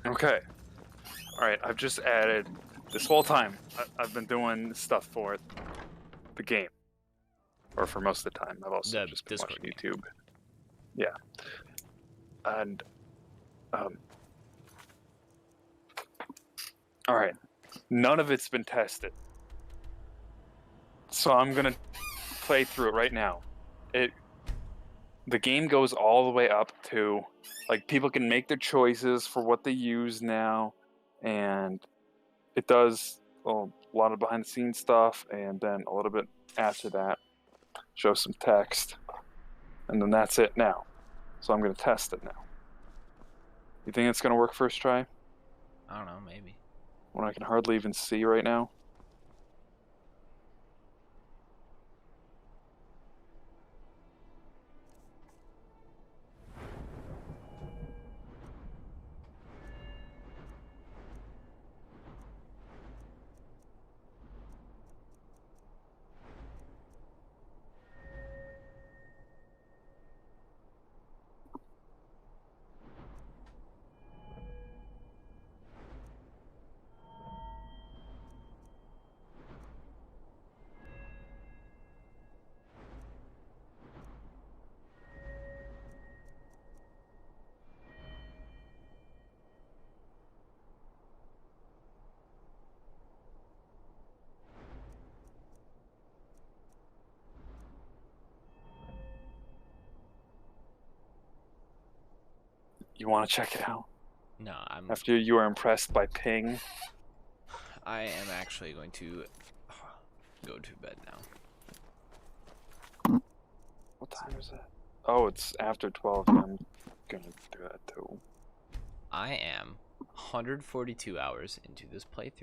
Okay. Alright, I've just added... This whole time, I've been doing stuff for the game. Or for most of the time. I've also just been Discord watching YouTube. Yeah. And... Alright. None of it's been tested. So I'm gonna play through it right now. The game goes all the way up to... Like, people can make their choices for what they use now. And... It does a lot of behind the scenes stuff, and then a little bit after that, show some text, and then that's it now. So I'm going to test it now. You think it's going to work first try? I don't know, maybe. When I can hardly even see right now. You want to check it out? No, After you were impressed by Ping? I am actually going to go to bed now. What time is it? Oh, it's after 12. Yeah, I'm gonna do that too. I am 142 hours into this playthrough.